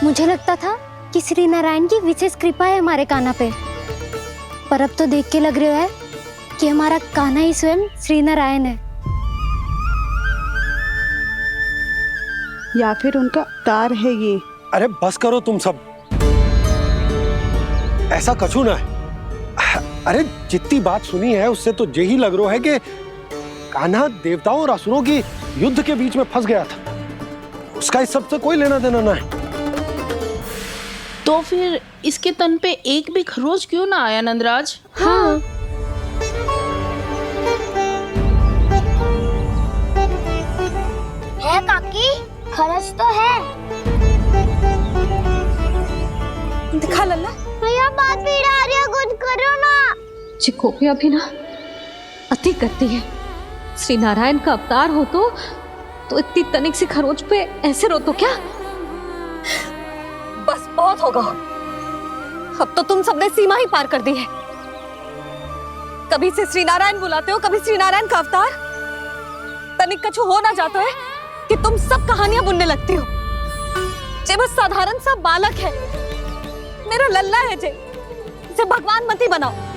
मुझे लगता था कि श्री नारायण की विशेष कृपा है हमारे कान्हा पे, पर अब तो देख के लग रहा है कि हमारा कान्हा ही स्वयं श्री नारायण है। या फिर उनका अवतार है ये। अरे बस करो तुम सब, ऐसा कछु ना है। अरे जितनी बात सुनी है उससे तो यही लग रहा है कि कान्हा देवताओं और असुरों की युद्ध के बीच में फंस गया था। उसका इस सब से कोई लेना देना ना है। तो फिर इसके तन पे एक भी खरोच क्यों ना आया नंदराज? हाँ। है काकी, खरच तो है। दिखा लल्ला। भैया बात पीड़ा आ रही है, कुछ करो ना। चिकोपिया भी ना अति करती है। श्री नारायण का अवतार हो तो इतनी तनिक सी खरोच पे ऐसे रो तो क्या? बस बहुत होगा। अब तो तुम सबने सीमा ही पार कर दी है। कभी से श्री नारायण बुलाते हो, कभी श्री नारायण का अवतार। तनिक कछु हो ना जाता है कि तुम सब कहानियां बुनने लगती हो। जे बस साधारण सा बालक है, मेरा लल्ला है जे, इसे भगवान मत ही बनाओ।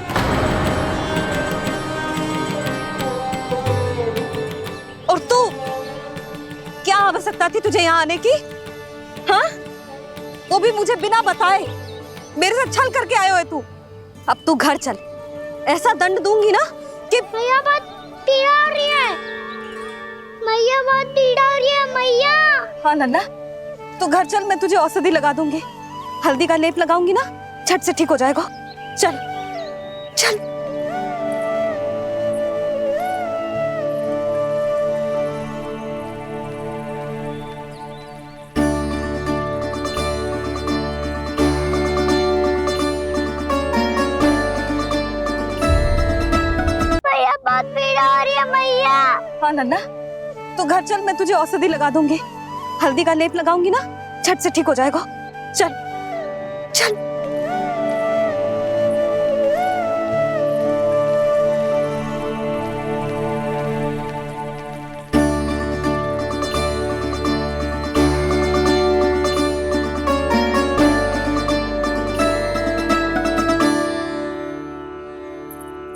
और तू क्या आवश्यकता थी तुझे यहाँ आने की? हाँ, वो भी मुझे बिना बताए। मेरे साथ छल करके आए हो तू। अब तू घर चल, ऐसा दंड दूंगी ना कि मैया बहुत पीड़ा हो रही है। मैया बहुत पीड़ा हो रही है मैया। हाँ लल्ला, तू घर चल, मैं तुझे औषधि लगा दूंगी। हल्दी का लेप लगाऊंगी ना, झट से ठीक हो जाएगा। चल चल। मैया बहुत पीड़ा हो रही है मैया। हाँ लल्ला, तू घर चल, मैं तुझे औषधि लगा दूंगी। हल्दी का लेप लगाऊंगी ना, झट से ठीक हो जाएगा। चल चल।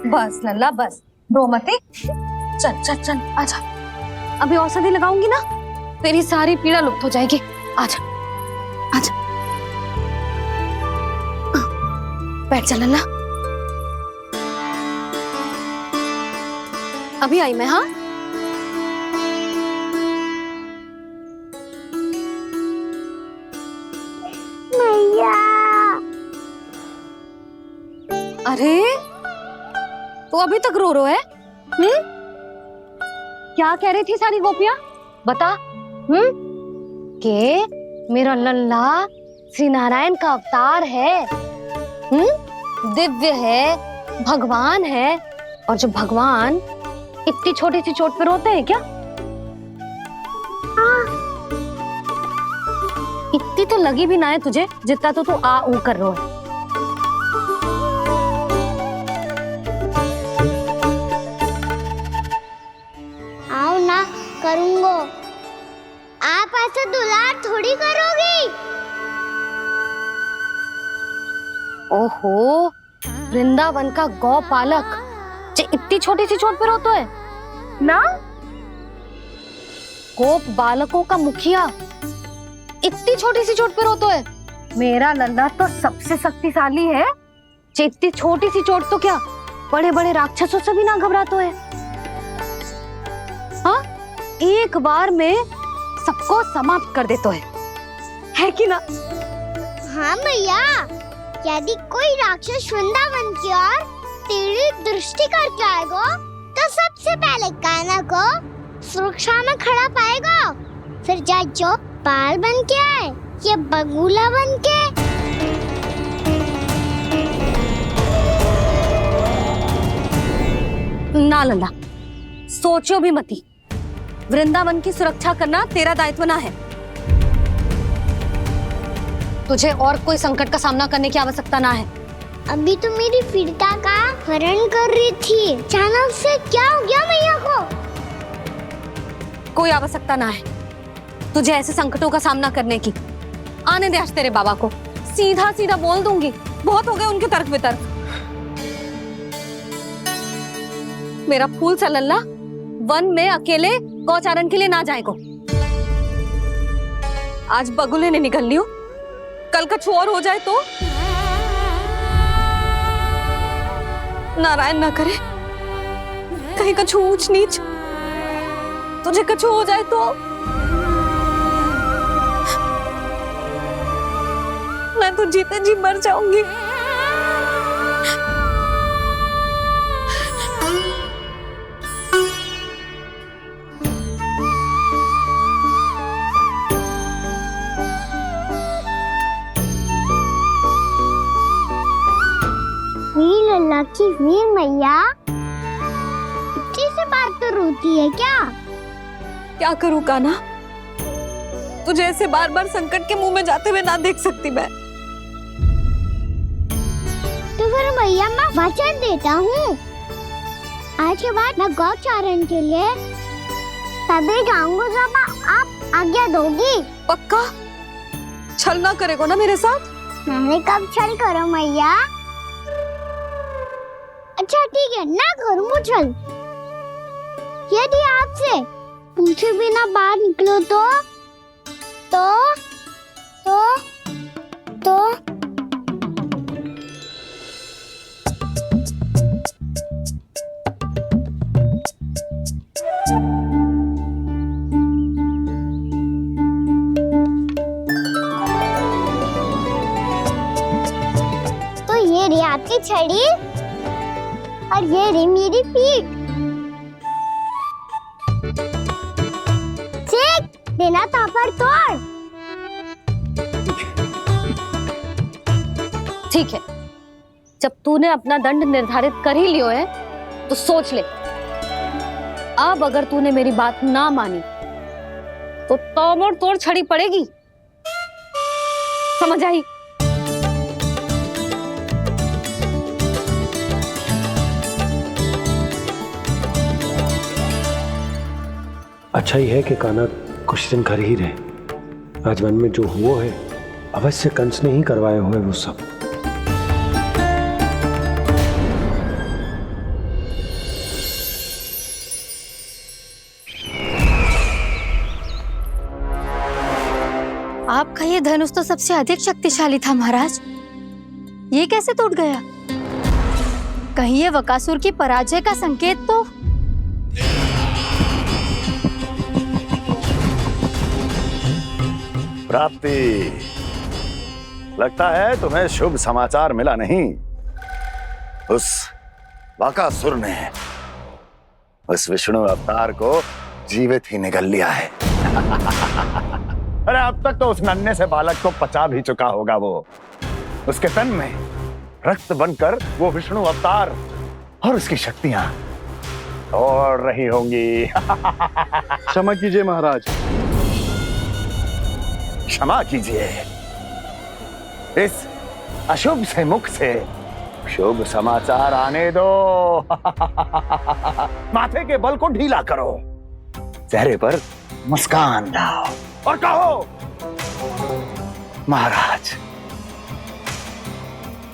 बस लल्ला बस, रो मत। चल चल चल, आजा। अभी औषधि लगाऊंगी ना, तेरी सारी पीड़ा लुप्त हो जाएगी। आजा आजा, बैठ जा लल्ला। अभी आई मैं। हाँ, मैया। अरे तो अभी तक रो है? क्या कह रही थी सारी गोपियां? बता। के मेरा लल्ला श्री नारायण का अवतार है, दिव्य है, भगवान है। और जो भगवान इतनी छोटी सी चोट पे रोते हैं क्या? इतनी तो लगी भी ना है तुझे जितना तो तू आ ऊ कर रो है। आओ ना, करूंगो। आप ऐसे दुलार थोड़ी करोगी। ओहो, वृंदावन का गौपालक जो इतनी छोटी सी चोट पे रोता है ना? गोप बालकों का मुखिया इतनी छोटी सी चोट पे रोता है? मेरा लल्ला तो सबसे शक्तिशाली है, जो इतनी छोटी सी चोट तो क्या बड़े बड़े राक्षसों से भी ना घबराता है। हाँ, एक बार में सबको समाप्त कर देता है कि ना? हाँ मैया, यदि कोई राक्षस वृंदावन की ओर तेरी दृष्टि करके आएगा तो सबसे पहले कान्हा को सुरक्षा में खड़ा पाएगा। फिर चाहे जो बाल बन के आए या बगुला बन के। ना लल्ला, सोचो भी मती। वृंदावन की सुरक्षा करना तेरा दायित्व ना है। तुझे और कोई संकट का सामना करने की आवश्यकता ना है। अभी तो मेरी पीड़िता का हरण कर रही थी, अचानक से क्या हो गया मैया को? कोई आवश्यकता ना है तुझे ऐसे संकटों का सामना करने की। आने दे आज तेरे बाबा को, सीधा सीधा बोल दूंगी। बहुत हो गए उनके तर्क वितर्क। मेरा फूल सा लल्ला वन में अकेले गौचारण के लिए ना जाए को। आज बगुले ने निकल लियो, कल कछु और हो जाए तो? नारायण ना करे, कहीं कछु ऊंच नीच तुझे कछु हो जाए तो? मैं तो जीते जी मर जाऊंगी। वीर लल्ला की वीर मैया इतनी से बार तो रोती है क्या? क्या करूं कान्हा, तुझे ऐसे बार बार संकट के मुंह में जाते हुए ना देख सकती मैं। तो फिर मैया मैं वचन देता हूँ, आज के बाद मैं गौचारण के लिए तभी जाऊंगा जब आप आज्ञा दोगी। पक्का? छल ना करेगा ना मेरे साथ? मैंने कब छल करो मैया? अच्छा ठीक है, ना करूँ छल। यदि आपसे पूछे बिना बाहर निकलो तो ये रही आपकी छड़ी और ये रही मेरी पीठ। चेक देना तापर तोड़। ठीक है, जब तूने अपना दंड निर्धारित कर ही लियो है तो सोच ले, अब अगर तूने मेरी बात ना मानी तो तोड़ तोड़ छड़ी पड़ेगी, समझ आई? अच्छा ही है कि कान्हा कुछ दिन घर ही रहे। आज मन में जो हुआ है अवश्य कंस ने ही करवाए हुए वो सब। आपका ये धनुष तो सबसे अधिक शक्तिशाली था महाराज, ये कैसे टूट गया? कहीं ये बकासुर की पराजय का संकेत तो? प्राप्ति, लगता है तुम्हें शुभ समाचार मिला नहीं। उस बकासुर ने उस विष्णु अवतार को जीवित ही निगल लिया है। अरे अब तक तो उस नन्हे से बालक को पचा भी चुका होगा वो। उसके तन में रक्त बनकर वो विष्णु अवतार और उसकी शक्तियां दौड़ रही होंगी। क्षमा कीजिए महाराज। क्षमा कीजिए, इस अशुभ से मुख से शुभ समाचार आने दो। माथे के बल को ढीला करो, चेहरे पर मुस्कान लाओ और कहो, महाराज,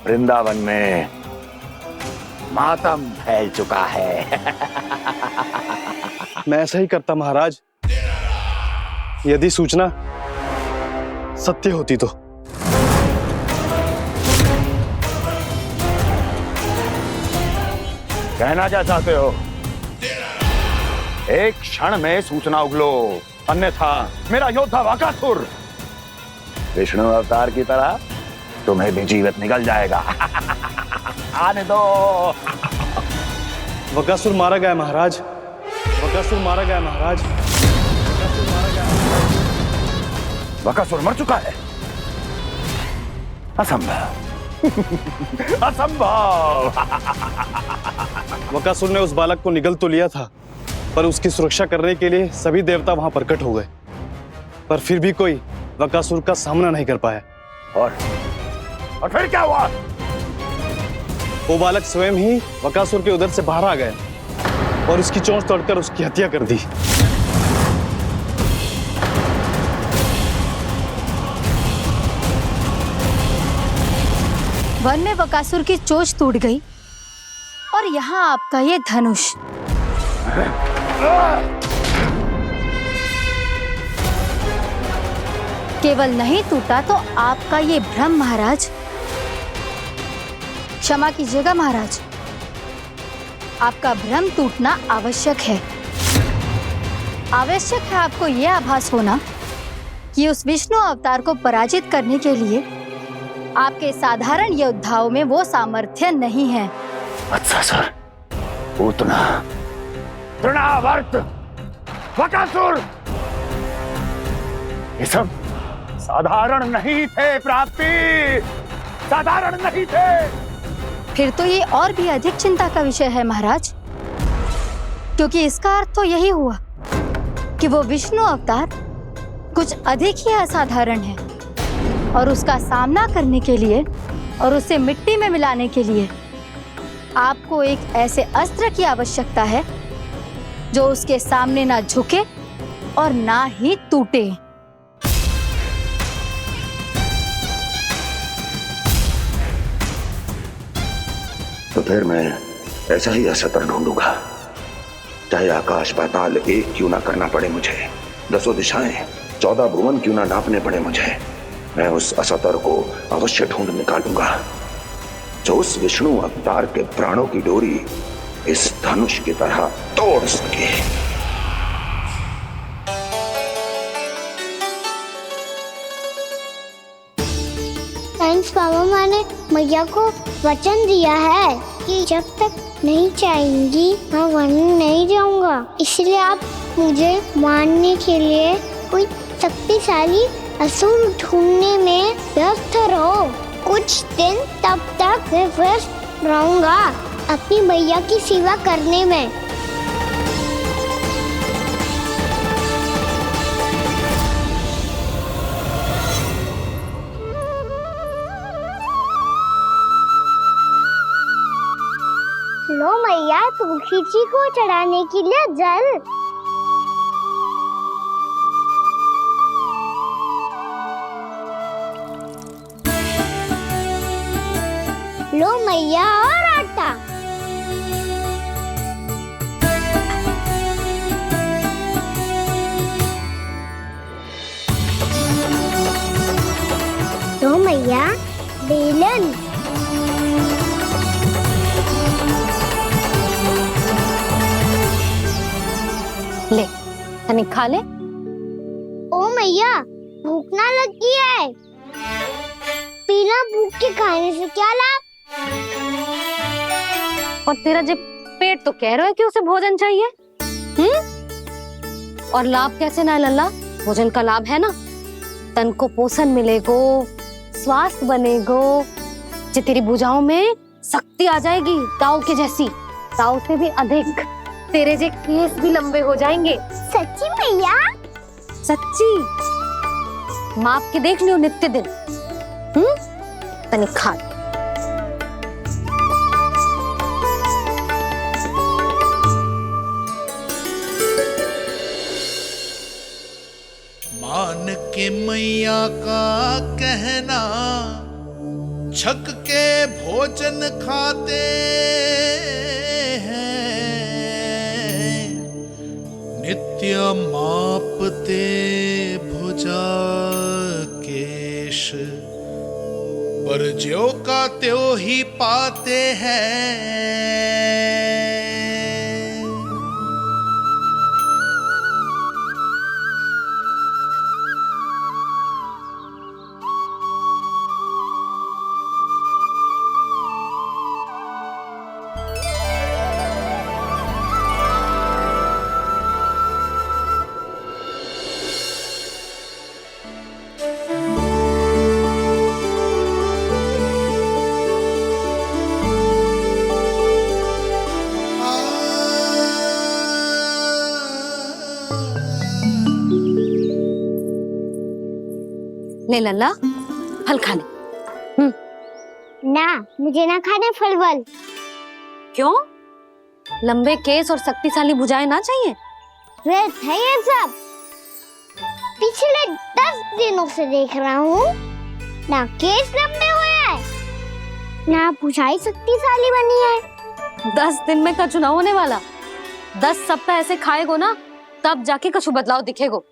वृंदावन में मातम फैल चुका है। मैं ऐसा ही करता महाराज, यदि सूचना सत्य होती तो। कहना क्या चाहते हो? एक क्षण में सूचना उगलो, अन्यथा मेरा योद्धा बकासुर विष्णु अवतार की तरह तुम्हें भी जीवित निकल जाएगा। आने दो। बकासुर मारा गया महाराज, बकासुर मारा गया महाराज, बकासुर मारा गया। बकासुर मर चुका है? असंभव। असंभव। बकासुर ने उस बालक को निगल तो लिया था, पर उसकी सुरक्षा करने के लिए सभी देवता वहां प्रकट हो गए, पर फिर भी कोई बकासुर का सामना नहीं कर पाया। और फिर क्या हुआ? वो बालक स्वयं ही बकासुर के उदर से बाहर आ गया और उसकी चोंच तोड़कर उसकी हत्या कर दी। वन में बकासुर की चोंच टूट गई और यहाँ आपका ये धनुष। केवल नहीं टूटा तो आपका ये भ्रम महाराज। क्षमा कीजिएगा महाराज, आपका भ्रम टूटना आवश्यक है। आवश्यक है आपको यह आभास होना कि उस विष्णु अवतार को पराजित करने के लिए आपके साधारण योद्धाओं में वो सामर्थ्य नहीं है। अच्छा सर, पूतना, तृणावर्त, बकासुर, ये सब साधारण नहीं थे प्राप्ति, साधारण नहीं थे। फिर तो ये और भी अधिक चिंता का विषय है महाराज, क्योंकि इसका अर्थ तो यही हुआ कि वो विष्णु अवतार कुछ अधिक ही असाधारण है और उसका सामना करने के लिए और उसे मिट्टी में मिलाने के लिए आपको एक ऐसे अस्त्र की आवश्यकता है जो उसके सामने ना झुके और ना ही टूटे। तो फिर मैं ऐसा ही अस्त्र ढूंढूंगा चाहे आकाश पाताल एक क्यों ना करना पड़े मुझे, 10 दिशाएं 14 भुवन क्यों ना नापने पड़े मुझे, मैं उस असतर को अवश्य ढूंढ निकालूंगा जो उस विष्णु अवतार के प्राणों की डोरी इस धनुष की तरह तोड़ सके। साइंस पापा ने मैया को वचन दिया है कि जब तक नहीं चाहेंगी मैं वन नहीं जाऊंगा, इसलिए आप मुझे मारने के लिए कोई शक्तिशाली असुर ढूंढने में व्यस्त रहो। कुछ दिन तब तक मैं व्यस्त रहूंगा अपनी मैया की सेवा करने में। लो मैया, तुलसी जी को चढ़ाने के लिए जल। लो मैया, और आटा। लो मैया, बेलन। ले, तनिक खा ले। ओ मैया, भूख ना लगी है। बिना भूख के खाने से क्या लाभ? और तेरा जब पेट तो कह रहा है कि उसे भोजन चाहिए, और लाभ कैसे ना लल्ला? भोजन का लाभ है ना, तन को पोषण मिलेगो, स्वास्थ्य बनेगो, जे तेरी भुजाओं में शक्ति आ जाएगी ताऊ के जैसी, ताऊ से भी अधिक। तेरे जे केस भी लंबे हो जाएंगे। सच्ची मैया? सच्ची। माप के देख लियो नित्य दिन। तनिक खा। मान के मैया का कहना, छक के भोजन खाते हैं, नित्य मापते भुजा केश, पर ज्यों का त्यों ही पाते हैं। ले लल्ला, फल खा ले। ना, मुझे ना खाने फल वल। क्यों? लंबे केस और शक्तिशाली भुजाएं ना चाहिए? व्यर्थ है ये सब। पिछले 10 दिनों से देख रहा हूँ, ना केस लंबे हुए हैं, ना भुजाएं शक्तिशाली बनी है। 10 दिन में का चुनाव होने वाला, 10 सप्ताह ऐसे खाएगो ना, तब जाके कुछ बदलाव दिखेगो।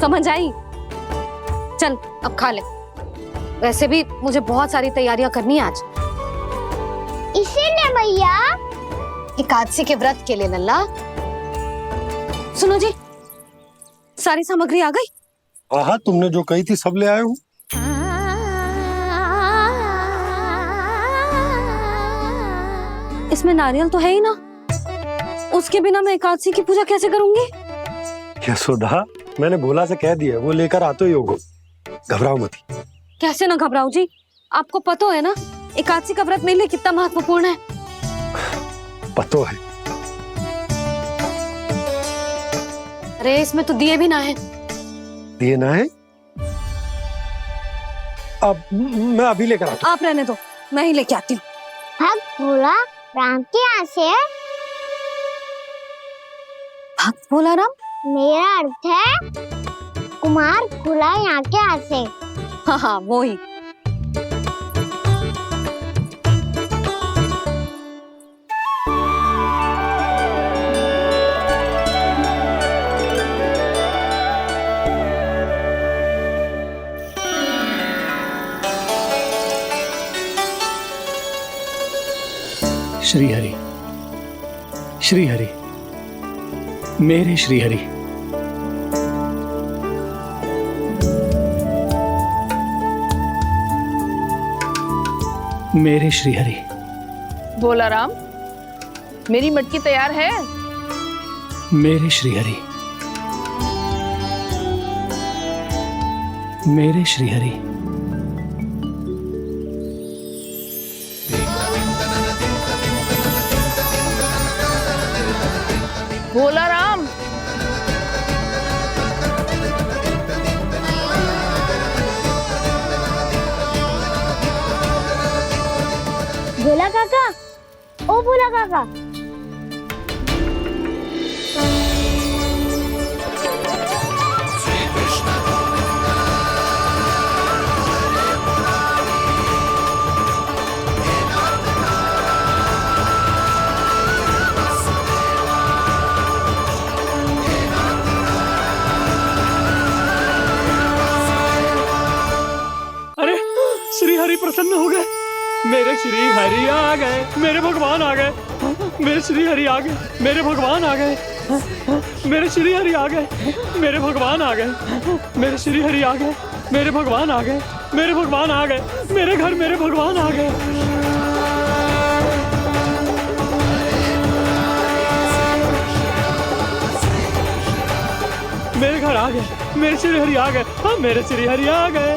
समझ आई? चल अब खा ले। वैसे भी मुझे बहुत सारी तैयारियां करनी है आज। इसीलिए मैया, एकादशी के व्रत के लिए लल्ला। सुनो जी, सारी सामग्री आ गई? हाँ, तुमने जो कही थी सब ले आए हूँ। इसमें नारियल तो है ही ना, उसके बिना मैं एकादशी की पूजा कैसे करूंगी? यशोदा, मैंने भोला से कह दिया, वो लेकर आते ही होगा। घबराओ मत। कैसे ना घबराओ जी, आपको पता है ना एकादशी का व्रत मेरे लिए कितना महत्वपूर्ण है। पता है। अरे इसमें तो दिए भी ना है। दिए ना है? अब मैं अभी लेकर आता हूँ। आप रहने दो, मैं ही लेके आती हूँ। भक्त भोला राम के यहाँ से? भक्त भोला राम? मेरा अर्थ है कुमार भोला यहाँ के यहाँ से। हाँ हाँ, वो ही। श्री हरि, श्री हरि, मेरे श्री हरि। मेरे श्री हरि। भोला राम, मेरी मटकी तैयार है। मेरे श्री हरि, मेरे श्री हरि। भोला राम, भोला काका, ओ भोला काका। अरे श्री हरि प्रसन्न हो गए। मेरे श्री हरि आ गए, मेरे भगवान आ गए। मेरे श्री हरि आ गए, मेरे भगवान आ गए। मेरे श्री हरि आ गए, मेरे भगवान आ गए। मेरे श्री हरि आ गए, मेरे भगवान आ गए। मेरे भगवान आ गए, मेरे घर मेरे भगवान आ गए। मेरे घर आ गए, मेरे श्री हरि आ गए। हाँ, मेरे श्री हरि आ गए।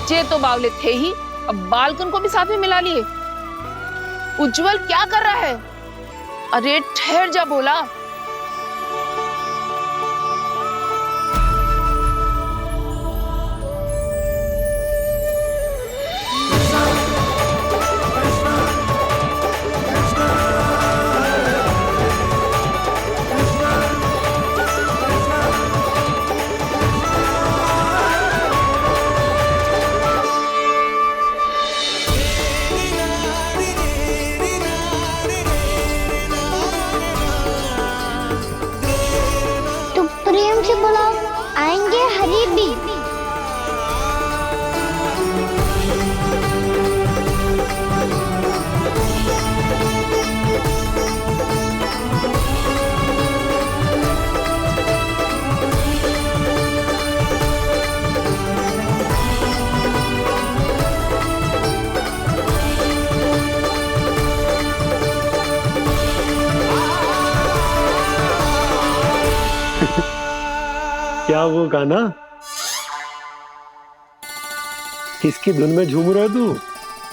जे तो बावले थे ही, अब बालकन को भी साथ में मिला लिए। उज्जवल क्या कर रहा है? अरे ठहर जा भोला। प्रेम से बुलाओ, आएंगे हरि भी। क्या वो गाना? किसकी धुन में झूम रहा तू?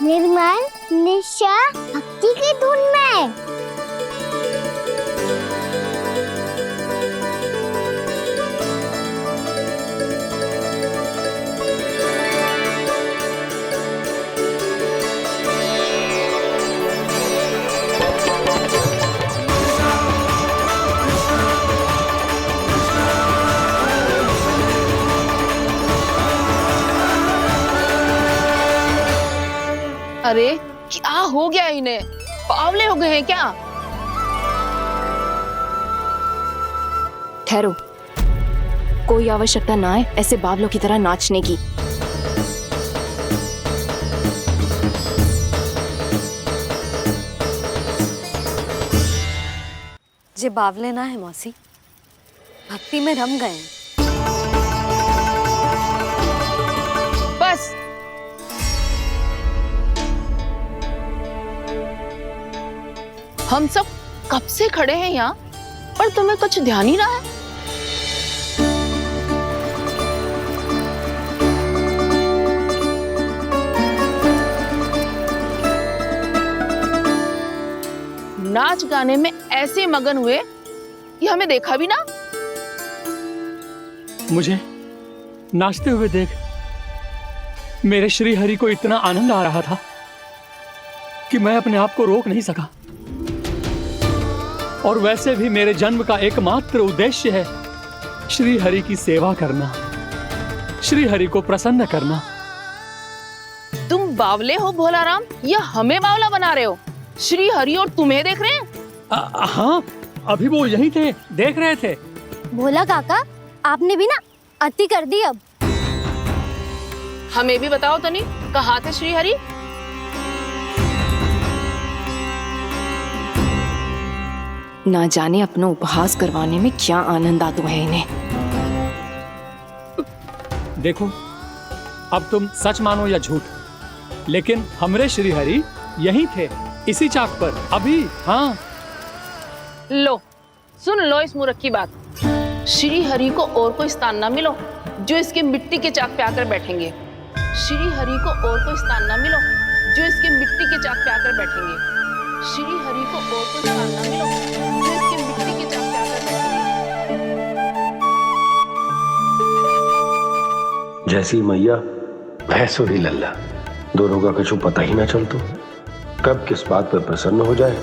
निर्मल निशा भक्ति की धुन में। अरे क्या हो गया इन्हें? बावले हो गए हैं क्या? ठहरो, कोई आवश्यकता ना है ऐसे बावलों की तरह नाचने की। जे बावले ना है मौसी, भक्ति में रम गए हैं। बस हम सब कब से खड़े हैं यहाँ, पर तुम्हें कुछ ध्यान ही रहा है। नाच गाने में ऐसे मगन हुए कि हमें देखा भी ना। मुझे नाचते हुए देख मेरे श्री हरि को इतना आनंद आ रहा था कि मैं अपने आप को रोक नहीं सका। और वैसे भी मेरे जन्म का एकमात्र उद्देश्य है श्री हरि की सेवा करना, श्री हरि को प्रसन्न करना। तुम बावले हो भोला राम, या हमें बावला बना रहे हो? श्री हरि और तुम्हें देख रहे हैं? हाँ, अभी वो यही थे, देख रहे थे। भोला काका, आपने भी ना अति कर दी। अब हमें भी बताओ तनी, कहाँ थे श्री हरि? ना जाने अपना उपहास करवाने में क्या आनंद आता है इन्हें। देखो, अब तुम सच मानो या झूठ, लेकिन हमरे श्री हरि यहीं थे, इसी चाक पर अभी। हाँ, लो सुन लो इस मूर्ख की बात। श्री हरि को और कोई स्थान ना मिलो जो इसके मिट्टी के चाक पे आकर बैठेंगे। श्री हरि को और कोई स्थान ना मिलो जो इसके मिट्टी के चाक पे आकर बैठेंगे। श्री हरि को और कोई स्थान ना मिलो जो इसके मिट्टी के चाक पे आकर बैठेंगे। जैसी मैया भैंसुरी लल्ला, दोनों का कुछ पता ही ना चलतो, कब किस बात पर प्रसन्न हो जाए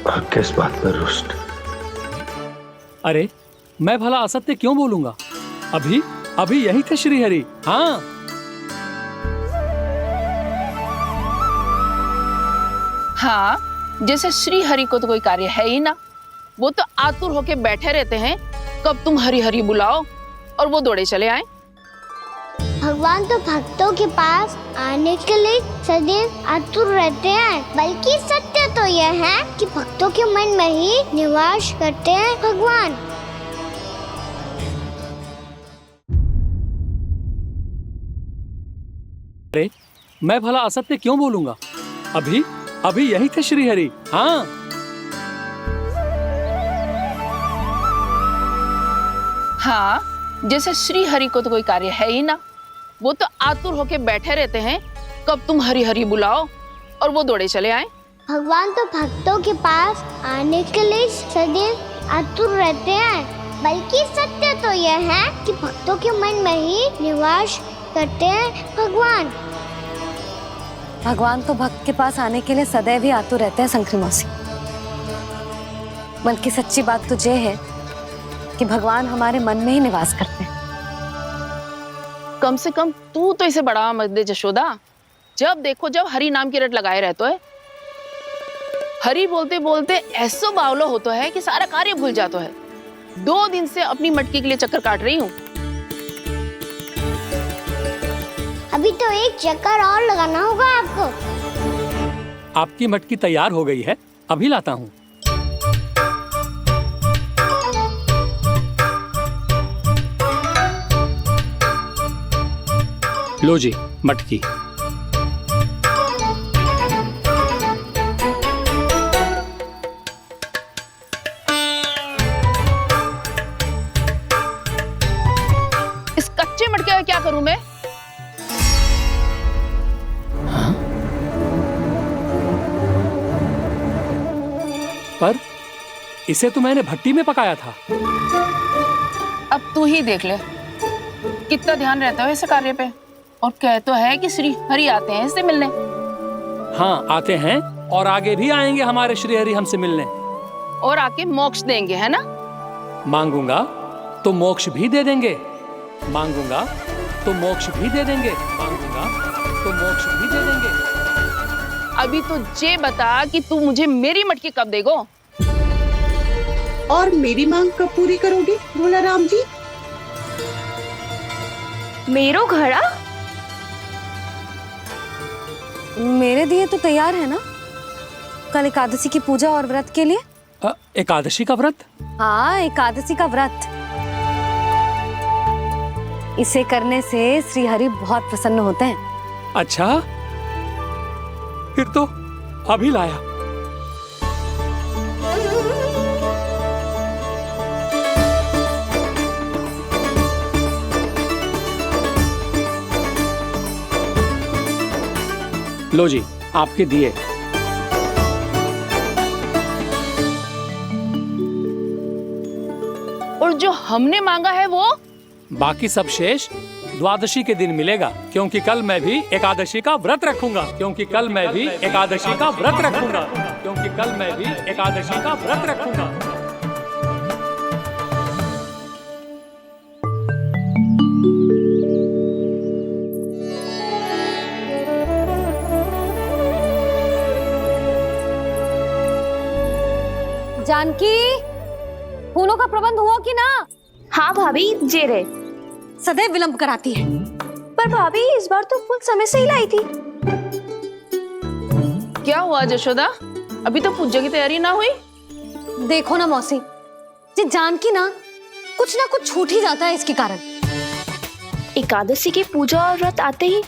और किस बात पर रुष्ट। अरे मैं भला असत्य क्यों बोलूंगा? अभी अभी यही थे श्री हरि। हाँ, हाँ, जैसे श्री हरि को तो कोई कार्य है ही ना, वो तो आतुर होके बैठे रहते हैं कब तुम हरि हरि बुलाओ और वो दौड़े चले आए। भगवान तो भक्तों के पास आने के लिए सदैव आतुर रहते हैं, बल्कि सत्य तो यह है कि भक्तों के मन में ही निवास करते हैं भगवान। अरे मैं भला असत्य क्यों बोलूंगा? अभी अभी यही थे श्री हरि। हाँ, हाँ, जैसे श्री हरि को तो कोई कार्य है ही ना, वो तो आतुर होके बैठे रहते हैं कब तुम हरि हरि बुलाओ और वो दौड़े चले आए। भगवान तो भक्तों के पास आने के लिए सदैव आतुर रहते हैं, बल्कि सत्य तो यह है कि भक्तों के मन में ही निवास करते हैं भगवान। भगवान तो भक्त के पास आने के लिए सदैव ही आतुर रहते हैं शंकरी मौसी। बल्कि सच्ची बात तो ये है कि भगवान हमारे मन में ही निवास करते हैं। कम से कम तू तो इसे बढ़ावा मत दे जशोदा। जब देखो जब हरि नाम की रट लगाए रहते है। हरि बोलते बोलते ऐसो बावलो होता है कि सारा कार्य भूल जाता है। 2 दिन से अपनी मटकी के लिए चक्कर काट रही हूँ। अभी तो एक चक्कर और लगाना होगा आपको। आपकी मटकी तैयार हो गई है, अभी लाता हूँ। लो जी मटकी। इस कच्चे मटके का क्या करूं मैं? पर इसे तो मैंने भट्टी में पकाया था। अब तू ही देख ले कितना ध्यान रहता है इस कार्य पे। और कह तो है कि श्री हरि आते हैं इससे मिलने। हाँ, आते हैं और आगे भी आएंगे हमारे श्री हरि हमसे मिलने। और आके मोक्ष देंगे, है ना? मांगूंगा तो मोक्ष भी दे देंगे, मांगूंगा तो मोक्ष भी दे देंगे, मांगूंगा तो मोक्ष भी दे देंगे। अभी तो ये बता कि तू मुझे मेरी मटकी कब देगो? और मेरी मांग कब पूरी करोगे भोला राम जी? मेरो घड़ा मेरे दिए तो तैयार है ना, कल एकादशी की पूजा और व्रत के लिए। एकादशी का व्रत? हाँ, एकादशी का व्रत। इसे करने से श्री हरि बहुत प्रसन्न होते हैं। अच्छा, फिर तो अभी लाया। लो जी आपके दिए। और जो हमने मांगा है वो? बाकी सब शेष द्वादशी के दिन मिलेगा, क्योंकि कल मैं भी एकादशी का व्रत रखूंगा, क्योंकि कल मैं भी एकादशी का व्रत रखूंगा, क्योंकि कल मैं भी एकादशी का व्रत रखूंगा। जानकी, फूलों का प्रबंध हुआ कि ना? हाँ भाभी, जे रे। सदैव विलंब कराती है। पर भाभी इस बार तो फूल समय से ही लाई थी। क्या हुआ जशोदा? अभी तो पूजा की तैयारी ना हुई? देखो ना मौसी, ये जानकी ना कुछ छूट ही जाता है इसके कारण। एकादशी की पूजा और व्रत आते ही